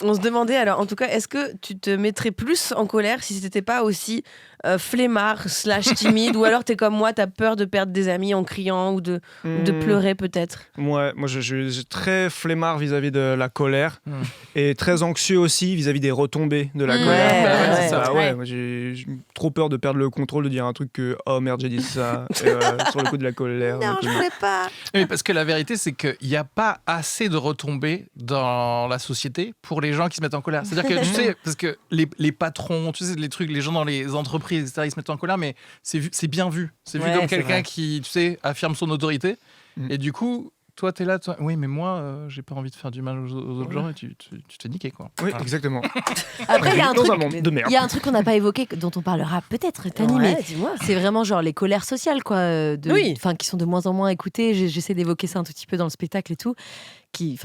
On se demandait alors, en tout cas, est-ce que tu te mettrais plus en colère si c'était pas aussi flemmard / timide, ou alors t'es comme moi, t'as peur de perdre des amis en criant ou de pleurer peut-être? Moi je suis très flemmard vis-à-vis de la colère et très anxieux aussi vis-à-vis des retombées de la colère. c'est ça. Moi, j'ai trop peur de perdre le contrôle, de dire un truc que oh merde j'ai dit ça et, sur le coup de la colère. Non, je voulais pas. Oui, parce que la vérité, c'est qu'il n'y a pas assez de retombées dans la société pour les gens qui se mettent en colère. C'est-à-dire que, tu sais, parce que les patrons, tu sais, les trucs, les gens dans les entreprises, etc., ils se mettent en colère, mais c'est bien vu. C'est vu comme quelqu'un qui, tu sais, affirme son autorité. Et du coup, toi, t'es là, oui, mais moi, j'ai pas envie de faire du mal aux autres gens, et tu te fais niquer, quoi. Oui, exactement. Après, il y a un Dans truc, un monde de merde. il y a un truc qu'on n'a pas évoqué, dont on parlera peut-être, Tani, mais dis-moi. c'est vraiment genre les colères sociales, quoi, qui sont de moins en moins écoutées. J'essaie d'évoquer ça un tout petit peu dans le spectacle et tout.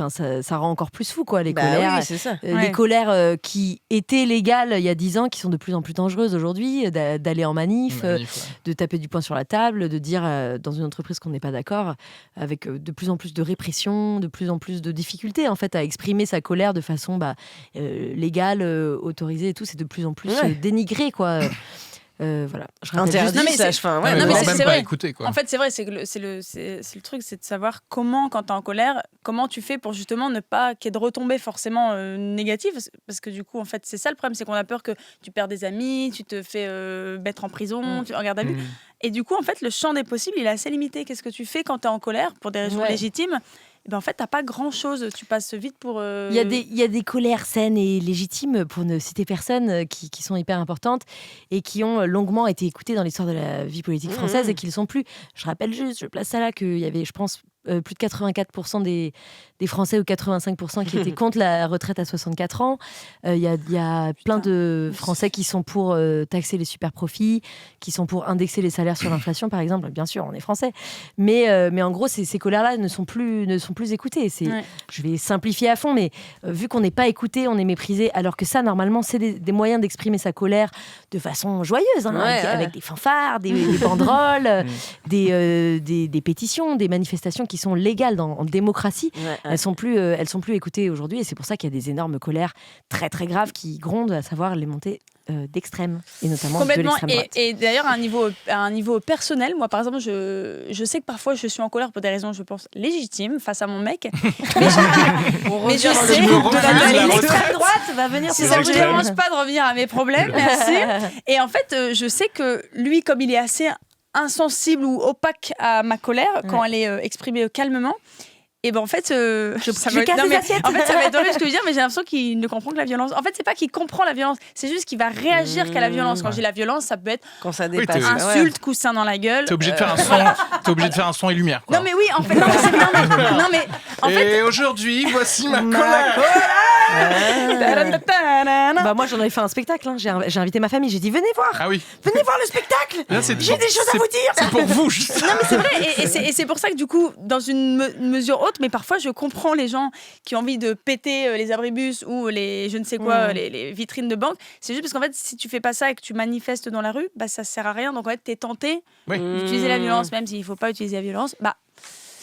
Ça rend encore plus fou, quoi, les colères. Oui, c'est ça. Les colères qui étaient légales il y a 10 ans, qui sont de plus en plus dangereuses aujourd'hui, d'aller en manif, de taper du poing sur la table, de dire dans une entreprise qu'on n'est pas d'accord, avec de plus en plus de répression, de plus en plus de difficultés en fait à exprimer sa colère de façon légale, autorisée et tout. C'est de plus en plus dénigré, quoi. Voilà. Je rappelle juste- Interdit, c'est pas vrai. écouter, quoi. En fait, c'est vrai, c'est le truc, c'est de savoir comment, quand t'es en colère, comment tu fais pour justement ne pas qu'il y ait de retombées forcément négatives, parce que du coup, en fait, c'est ça le problème, c'est qu'on a peur que tu perds des amis, tu te fais mettre en prison, tu regardes à vue. Et du coup, en fait, le champ des possibles, il est assez limité. Qu'est-ce que tu fais quand t'es en colère pour des raisons légitimes? En fait, t'as pas grand-chose. Tu passes vite pour... Il y a des colères saines et légitimes, pour ne citer personne, qui sont hyper importantes et qui ont longuement été écoutées dans l'histoire de la vie politique française et qui ne le sont plus. Je rappelle juste, je place ça là, qu'il y avait, je pense, plus de 84% des Français ou 85% qui étaient contre la retraite à 64 ans. Il y a plein de Français qui sont pour taxer les super profits, qui sont pour indexer les salaires sur l'inflation, par exemple. Bien sûr, on est Français. Mais en gros, ces colères-là ne sont plus écoutées. Je vais simplifier à fond, mais vu qu'on n'est pas écouté, on est méprisé, alors que ça, normalement, c'est des moyens d'exprimer sa colère de façon joyeuse, avec des fanfares, des banderoles, des pétitions, des manifestations qui sont légales en démocratie. Elles sont plus écoutées aujourd'hui, et c'est pour ça qu'il y a des énormes colères très très graves qui grondent, à savoir les montées d'extrême, et notamment de l'extrême droite. Et d'ailleurs, à un niveau personnel, moi par exemple, je sais que parfois je suis en colère pour des raisons, je pense, légitimes face à mon mec. mais je sais que l'extrême droite va venir. Si ça ne me dérange pas de revenir à mes problèmes, merci. Et en fait, je sais que lui, comme il est assez insensible ou opaque à ma colère, quand elle est exprimée calmement, et en fait, ça va être drôle ce que je veux dire, mais j'ai l'impression qu'il ne comprend que la violence. En fait, c'est pas qu'il comprend la violence, c'est juste qu'il va réagir qu'à la violence. Quand je dis la violence, ça peut être quand ça dépasse, insulte, coussin dans la gueule. T'es obligé de faire un son. T'es obligé de faire un son et lumière, quoi. Non mais oui, en fait, en fait. Et aujourd'hui, voici ma colère. Moi, j'en avais fait un spectacle. J'ai invité ma famille. J'ai dit venez voir. Ah oui. Venez voir le spectacle. J'ai des choses à vous dire. C'est pour vous. Non mais c'est vrai. Et c'est pour ça que du coup, dans une mesure haute, mais parfois je comprends les gens qui ont envie de péter les abribus ou les je ne sais quoi, les vitrines de banque. C'est juste parce qu'en fait, si tu fais pas ça et que tu manifestes dans la rue, ça sert à rien. Donc en fait, t'es tenté d'utiliser la violence, même s'il faut pas utiliser la violence.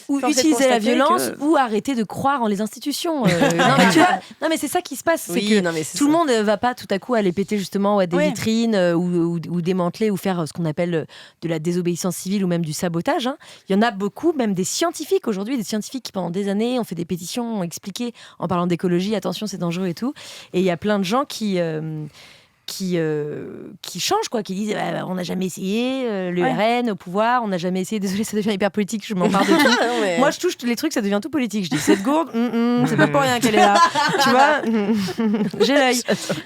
ou Force est de utiliser la constater violence que- ou arrêter de croire en les institutions. Non mais tu vois, non mais c'est ça qui se passe, c'est Oui, que non, mais c'est tout le ça. monde va pas tout à coup aller péter justement des Oui. vitrines ou démanteler ou faire ce qu'on appelle de la désobéissance civile ou même du sabotage. Hein. Il y en a beaucoup, même des scientifiques aujourd'hui, des scientifiques qui pendant des années ont fait des pétitions, ont expliqué en parlant d'écologie, attention c'est dangereux et tout. Et il y a plein de gens qui changent, quoi, qui disent on n'a jamais essayé, le RN au pouvoir, on n'a jamais essayé, désolé ça devient hyper politique, je m'en parle de tout. Non, mais- Moi je touche les trucs, ça devient tout politique. Je dis cette gourde, c'est pas pour rien qu'elle est là, tu vois, j'ai l'œil,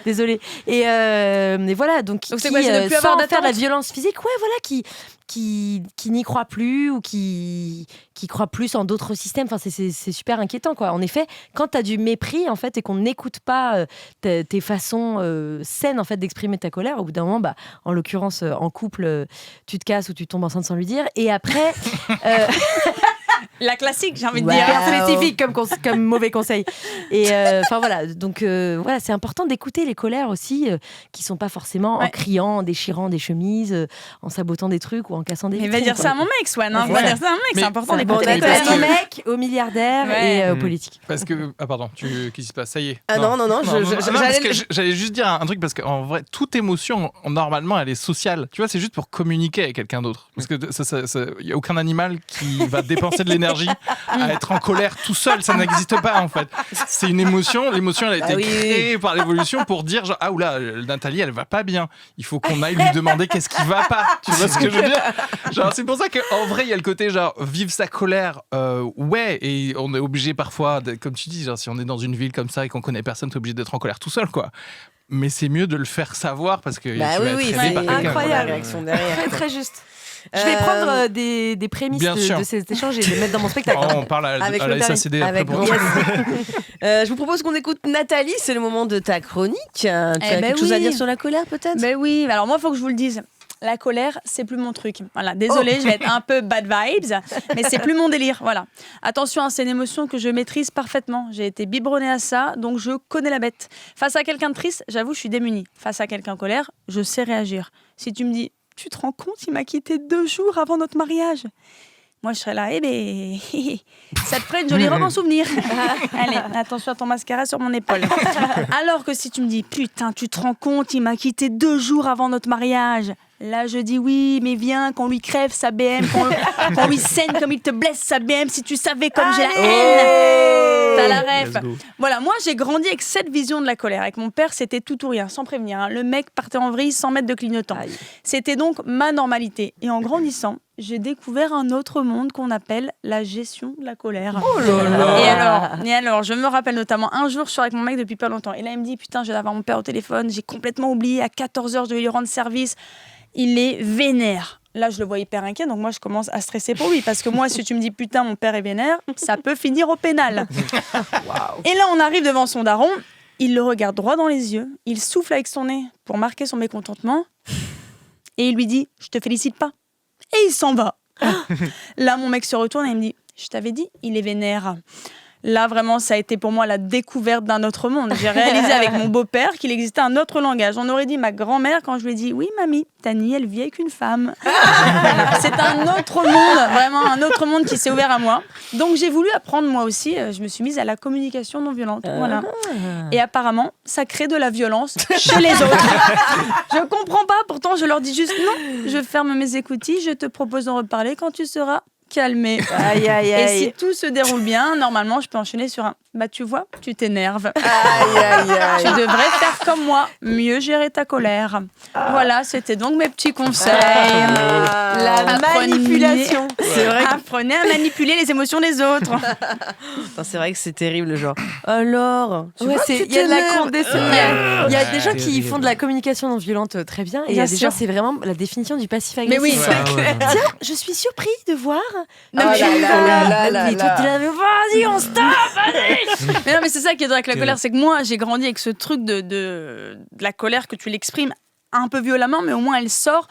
désolé. Et voilà, donc c'est quoi, c'est ne plus avoir sans faire de la d'attente violence physique, ouais voilà, qui n'y croit plus ou qui croit plus en d'autres systèmes. Enfin, c'est super inquiétant, quoi. En effet, quand tu as du mépris, en fait, et qu'on n'écoute pas tes façons saines, en fait, d'exprimer ta colère, au bout d'un moment, en l'occurrence, en couple, tu te casses ou tu tombes enceinte sans lui dire. Et après... La classique, j'ai envie de Ouais, dire. hyper spécifique comme mauvais conseil. Et enfin voilà, donc voilà, c'est important d'écouter les colères aussi, qui sont pas forcément en Ouais. criant, en déchirant des chemises, en sabotant des trucs ou en cassant des Mais vitrines. va dire quoi. ça à mon mec, Swan. Hein. Ouais. Va dire ça à mon mec, Mais c'est important Ça d'écouter dépend la des parce colère. aux que- mecs, aux milliardaires Ouais. et aux politiques. Parce que pardon, qu'est-ce qui se passe? Ça y est. Ah non, parce j'allais... que j'allais juste dire un truc parce qu'en vrai, toute émotion, normalement, elle est sociale. Tu vois, c'est juste pour communiquer avec quelqu'un d'autre. Parce que il y a aucun animal qui va dépenser de l'énergie à être en colère tout seul. Ça n'existe pas en fait. C'est une émotion. L'émotion, elle a été oui. créée par l'évolution pour dire genre, ah oula, Nathalie, elle va pas bien. Il faut qu'on aille lui demander qu'est-ce qui va pas. Tu vois ce que je veux dire? Genre, c'est pour ça qu'en vrai, il y a le côté genre vivre sa colère. Ouais, et on est obligé parfois, comme tu dis, genre, si on est dans une ville comme ça et qu'on connaît personne, t'es obligé d'être en colère tout seul, quoi. Mais c'est mieux de le faire savoir parce que Bah tu vas oui, être c'est aidé par quelqu'un. incroyable. la réaction derrière. Très très juste. Je vais prendre des prémices Bien sûr. de cet échange et les mettre dans mon spectacle. Oh, on parle à Avec la le permis. SACD après Avec pour yes. Je vous propose qu'on écoute Nathalie, c'est le moment de ta chronique. Tu as quelque chose à dire sur la colère peut-être? Ben oui, alors moi, il faut que je vous le dise. La colère, c'est plus mon truc. Voilà, désolée, je vais être un peu bad vibes, mais c'est plus mon délire. Voilà. Attention, hein, c'est une émotion que je maîtrise parfaitement. J'ai été biberonnée à ça, donc je connais la bête. Face à quelqu'un de triste, j'avoue, je suis démunie. Face à quelqu'un en colère, je sais réagir. Si tu me dis, tu te rends compte, il m'a quitté 2 jours avant notre mariage. Moi, je serais là, ça te ferait une jolie robe en souvenir. Allez, attention à ton mascara sur mon épaule. Alors que si tu me dis, putain, tu te rends compte, il m'a quitté 2 jours avant notre mariage. Là, je dis oui, mais viens, qu'on lui crève sa BM, qu'on lui saigne comme il te blesse sa BM, si tu savais comme j'ai la haine. T'as la ref. Let's go. Voilà, moi, j'ai grandi avec cette vision de la colère. Avec mon père, c'était tout ou rien, sans prévenir. Hein. Le mec partait en vrille sans mettre de clignotant. Aïe. C'était donc ma normalité. Et en grandissant, j'ai découvert un autre monde qu'on appelle la gestion de la colère. Oh là là. Et alors, je me rappelle notamment un jour, je suis avec mon mec depuis pas longtemps. Et là, il me dit, putain, je vais avoir mon père au téléphone. J'ai complètement oublié. À 14h, je devais lui rendre service. Il est vénère. Là, je le vois hyper inquiet, donc moi, je commence à stresser pour lui. Parce que moi, si tu me dis, putain, mon père est vénère, ça peut finir au pénal. Et là, on arrive devant son daron. Il le regarde droit dans les yeux. Il souffle avec son nez pour marquer son mécontentement. Et il lui dit, je te félicite pas. Et il s'en va. Là, mon mec se retourne et il me dit, je t'avais dit, il est vénère. Là, vraiment, ça a été pour moi la découverte d'un autre monde. J'ai réalisé avec mon beau-père qu'il existait un autre langage. On aurait dit ma grand-mère quand je lui ai dit « Oui, mamie, Tani, elle vit avec une femme. » C'est un autre monde, vraiment un autre monde qui s'est ouvert à moi. Donc, j'ai voulu apprendre moi aussi. Je me suis mise à la communication non violente. Voilà. Et apparemment, ça crée de la violence chez les autres. Je comprends pas, pourtant, je leur dis juste « Non, je ferme mes écoutilles, je te propose d'en reparler quand tu seras calmé. » Aïe, aïe, Et aïe. si tout se déroule bien, normalement, je peux enchaîner sur un « Bah, tu vois, tu t'énerves. Aïe, aïe, aïe. Tu devrais faire comme moi, mieux gérer ta colère. » Voilà, c'était donc mes petits conseils. La Apprenez- manipulation. C'est vrai que Apprenez à manipuler les émotions des autres. Putain, c'est vrai que c'est terrible, genre. Alors, tu Ouais, vois, c'est- tu il y a de la t'énerves. condescendance. Il y a des gens qui terrible. font de la communication non violente très bien, et il y Bien a des sûr. gens, c'est vraiment la définition du passif Mais agressif. oui. Tiens, je suis surpris de voir. Non, là, là, là, là, Et toi, là. t'es là, mais vas-y, on stoppe. Mais non, mais c'est ça qui est drôle avec la colère, c'est que moi, j'ai grandi avec ce truc de la colère que tu l'exprimes un peu violemment, mais au moins elle sort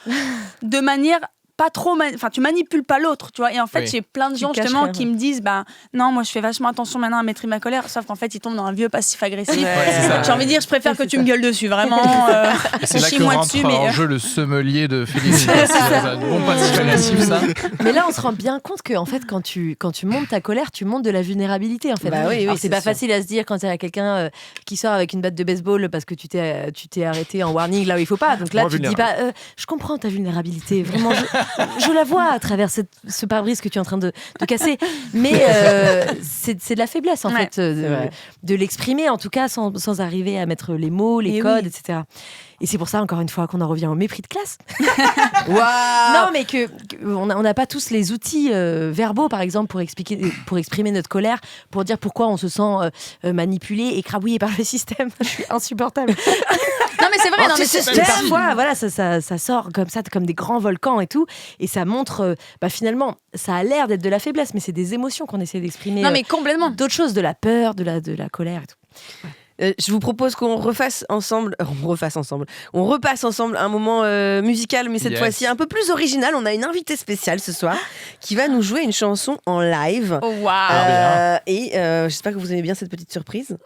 de manière pas trop tu manipules pas l'autre, tu vois. Et en fait, Oui. j'ai plein de gens caches justement rien. qui me disent non, moi je fais vachement attention maintenant à maîtriser ma colère, sauf qu'en fait ils tombent dans un vieux passif agressif. c'est ça. J'ai envie de dire, je préfère que tu me gueules dessus, vraiment. Et c'est là que chie-moi rentre dessus, mais en jeu le sommelier de Félix. C'est un bon passif agressif, ça. Mais là, on se rend bien compte que en fait, quand tu montes ta colère, tu montes de la vulnérabilité. En fait, Bah oui, alors, oui, c'est c'est pas sûr. facile à se dire quand il y a quelqu'un qui sort avec une batte de baseball parce que tu t'es arrêté en warning là où il faut pas. Donc là, Moins tu te dis pas, je comprends ta vulnérabilité. Vraiment, je la vois à travers ce pare-brise que tu es en train de casser. Mais c'est de la faiblesse en Ouais, fait, de l'exprimer en tout cas sans arriver à mettre les mots, les Et codes, oui. etc. Et c'est pour ça, encore une fois, qu'on en revient au mépris de classe. Waouh. Non, mais on n'a pas tous les outils verbaux, par exemple, pour exprimer notre colère, pour dire pourquoi on se sent manipulé, écrabouillé par le système. Je suis insupportable. Non, mais c'est vrai, non, mais c'est Parfois, voilà, ça sort comme ça, comme des grands volcans et tout, et ça montre, finalement, ça a l'air d'être de la faiblesse, mais c'est des émotions qu'on essaie d'exprimer. Non, mais complètement. D'autres choses, de la peur, de la colère et tout. Je vous propose qu'on repasse ensemble un moment musical, mais cette Yes. fois-ci un peu plus original. On a une invitée spéciale ce soir qui va nous jouer une chanson en live. Oh, waouh. J'espère que vous aimez bien cette petite surprise.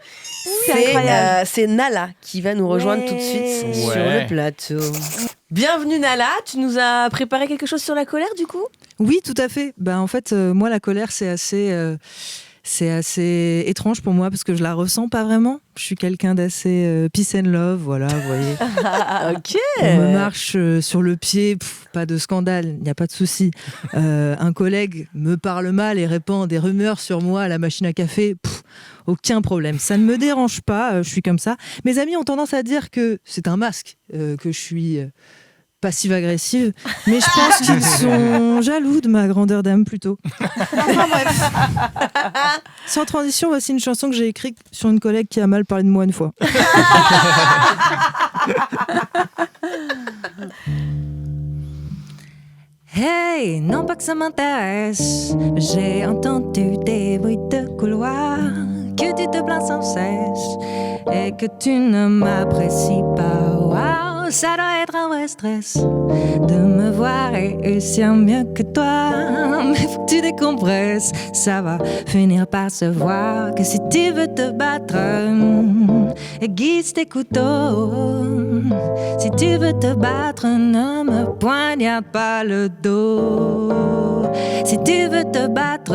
C'est incroyable. C'est Nala qui va nous rejoindre Ouais. tout de suite sur Ouais. le plateau. Bienvenue Nala, tu nous as préparé quelque chose sur la colère du coup ? Oui, tout à fait. En fait, moi, la colère, c'est assez étrange pour moi parce que je la ressens pas vraiment. Je suis quelqu'un d'assez peace and love, voilà, vous voyez. Ok. On me marche sur le pied, pas de scandale, il n'y a pas de souci. Un collègue me parle mal et répand des rumeurs sur moi à la machine à café, aucun problème. Ça ne me dérange pas, je suis comme ça. Mes amis ont tendance à dire que c'est un masque, que je suis passive-agressive, mais je pense qu'ils sont jaloux de ma grandeur d'âme plutôt. Enfin bref. Sans transition, voici une chanson que j'ai écrite sur une collègue qui a mal parlé de moi une fois. Hey, non pas que ça m'intéresse, j'ai entendu des bruits de couloir, que tu te plains sans cesse et que tu ne m'apprécies pas. Waouh, ça doit être un vrai stress de me voir réussir mieux que toi. Mais faut que tu décompresses, ça va finir par se voir que si tu veux te battre, aiguise tes couteaux. Si tu veux te battre, ne me poignarde pas le dos. Si tu veux te battre,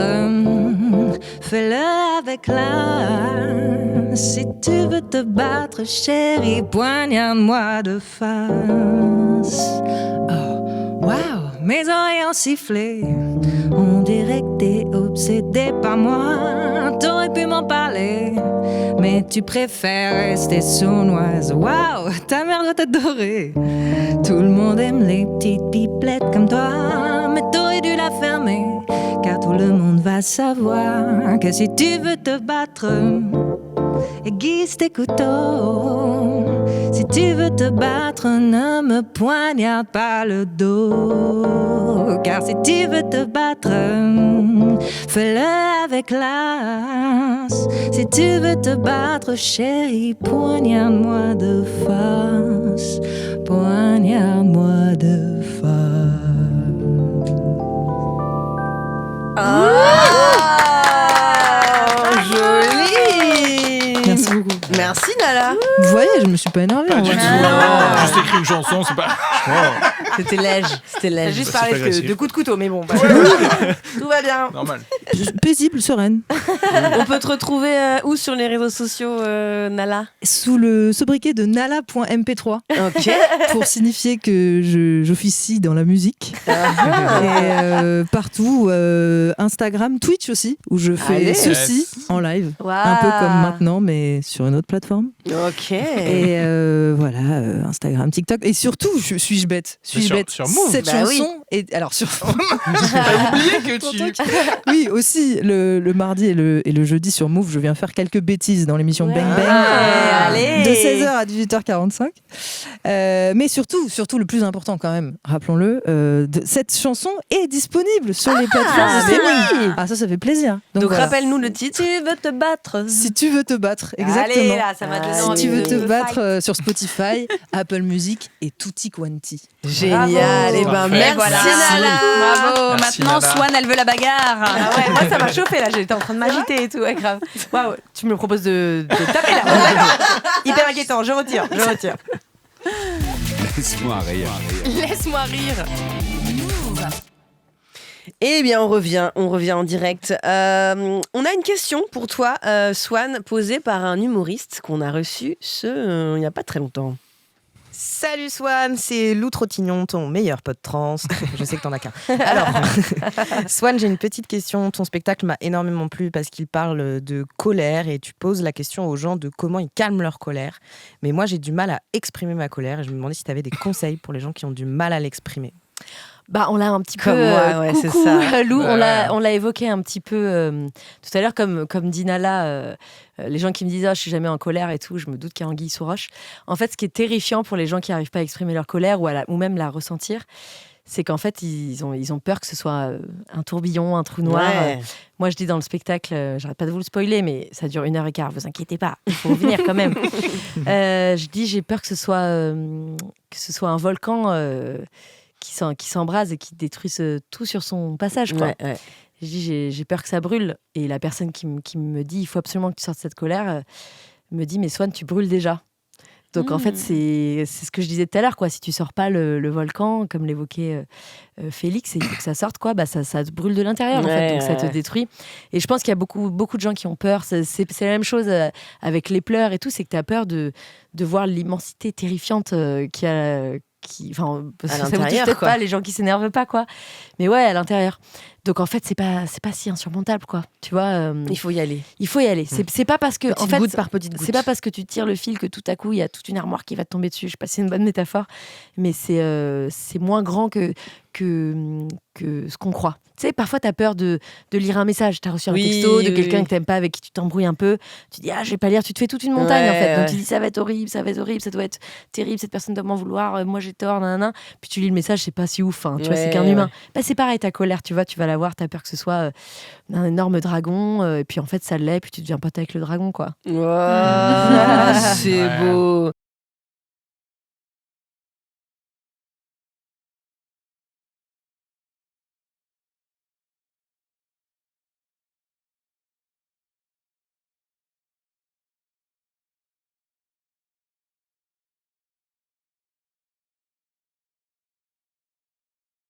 fais-le avec classe. Si tu veux te battre, chérie, poignarde-moi de face. Oh, wow, mes oreilles ont sifflé. On dirait que t'es obsédé par moi. T'aurais pu m'en parler, mais tu préfères rester sournoise. Waouh, ta mère doit t'adorer. Tout le monde aime les petites pipelettes comme toi, mais t'aurais dû la fermer, car tout le monde va savoir que si tu veux te battre, aiguise tes couteaux. Si tu veux te battre, ne me poignarde pas le dos. Car si tu veux te battre, fais-le avec classe. Si tu veux te battre, chérie, poignarde-moi de face. Poignarde-moi de face. Joli. Merci beaucoup. Merci Nala. Vous voyez, je me suis pas énervée. Pas en du vrai. tout. Non, juste écrit une chanson, c'est pas. C'était léger, c'était J'ai léger. juste pas parlé agressif. de coups de couteau, mais bon. Tout va bien. Normal. Paisible, sereine. On peut te retrouver où sur les réseaux sociaux, Nala ? Sous le sobriquet de nala.mp3 Ok. pour signifier que j'officie dans la musique. Et partout, Instagram, Twitch aussi, où je fais Allez. ceci Yes. en live. Waouh. Un peu comme maintenant, mais sur une autre plateforme. Ok. Et voilà, Instagram, TikTok. Et surtout, suis-je bête Suis-je Sur- bête sur Move. Cette Bah oui. chanson est... Alors, sur... T'as oublié que tu. Oui, aussi, le mardi et le jeudi sur Move, je viens faire quelques bêtises dans l'émission Ouais. Bang Bang. Allez. De 16h à 18h45. Mais surtout, le plus important quand même, rappelons-le, cette chanson est disponible sur les plateformes de mais streaming. oui. Ça fait plaisir. Donc voilà. rappelle-nous le titre. Tu veux te battre. Si tu veux te battre, exactement. Allez, là, ça m'a donné Si Si envie tu veux de te fight. battre sur Spotify, Apple Music et tutti quanti. Génial. Bravo. Et ben Parfait. merci. Voilà. Merci Nala. Bravo. Merci, Maintenant, Nala. Swan, elle veut la bagarre. Ah ouais, moi ça m'a chauffé là, j'étais en train de m'agiter et tout, ouais, grave. Waouh, tu me proposes de taper là. Hyper inquiétant, je retire. Laisse-moi rire. Laisse-moi rire. Eh bien, on revient en direct. On a une question pour toi, Swan, posée par un humoriste qu'on a reçu il n'y a pas très longtemps. Salut Swan, c'est Lou Trottignon, ton meilleur pote trans. Je sais que t'en as qu'un. Alors, Swan, j'ai une petite question. Ton spectacle m'a énormément plu parce qu'il parle de colère et tu poses la question aux gens de comment ils calment leur colère. Mais moi, j'ai du mal à exprimer ma colère et je me demandais si tu avais des conseils pour les gens qui ont du mal à l'exprimer. Bah, on l'a un petit Comme peu. moi, ouais, c'est Coucou, ça. Lou, Ouais. on l'a évoqué un petit peu tout à l'heure, comme dit Nala, les gens qui me disent je suis jamais en colère et tout, je me doute qu'il y a anguille sous roche. En fait, ce qui est terrifiant pour les gens qui n'arrivent pas à exprimer leur colère ou même la ressentir, c'est qu'en fait, ils ont peur que ce soit un tourbillon, un trou noir. Ouais. Moi, je dis dans le spectacle, j'arrête pas de vous le spoiler, mais ça dure 1h15, vous inquiétez pas, il faut revenir quand même. Je dis, j'ai peur que ce soit un volcan qui s'embrase et qui détruise tout sur son passage, quoi. Ouais. Je dis, j'ai peur que ça brûle. Et la personne qui me dit, il faut absolument que tu sortes cette colère, me dit, mais Swan, tu brûles déjà. Donc en fait, c'est ce que je disais tout à l'heure, quoi. Si tu sors pas le volcan, comme l'évoquait Félix, et il faut que ça sorte, quoi, bah ça te brûle de l'intérieur, en fait. Donc ça te détruit. Et je pense qu'il y a beaucoup de gens qui ont peur. C'est la même chose avec les pleurs et tout, c'est que tu as peur de voir l'immensité terrifiante qu'il y a. Enfin, À ça vous touche l'intérieur, peut-être quoi. pas, les gens qui s'énervent pas, quoi. Mais ouais, à l'intérieur. Donc en fait, c'est pas si insurmontable, quoi. Tu vois, Il faut y aller. il faut y aller. C'est pas parce que Petite en fait, goutte par petite goutte. c'est pas parce que tu tires le fil que tout à coup il y a toute une armoire qui va te tomber dessus. Je sais pas si c'est une bonne métaphore, mais c'est moins grand que ce qu'on croit. Tu sais, parfois tu as peur de lire un message. Tu as reçu un Oui, texto de oui, quelqu'un oui. que t'aimes pas, avec qui tu t'embrouilles un peu. Tu dis, je vais pas lire. Tu te fais toute une montagne, en fait. Donc Ouais. tu dis, ça va être horrible, ça doit être terrible, cette personne doit m'en vouloir, moi j'ai tort, nanana. Puis tu lis le message, c'est pas si ouf, hein, tu vois, c'est qu'un Ouais, humain. ouais. Bah, c'est pareil, ta colère, tu vois, tu vas la voir, tu as peur que ce soit un énorme dragon, et puis en fait ça l'est, puis tu deviens pote avec le dragon, quoi. Wow, c'est Ouais. beau.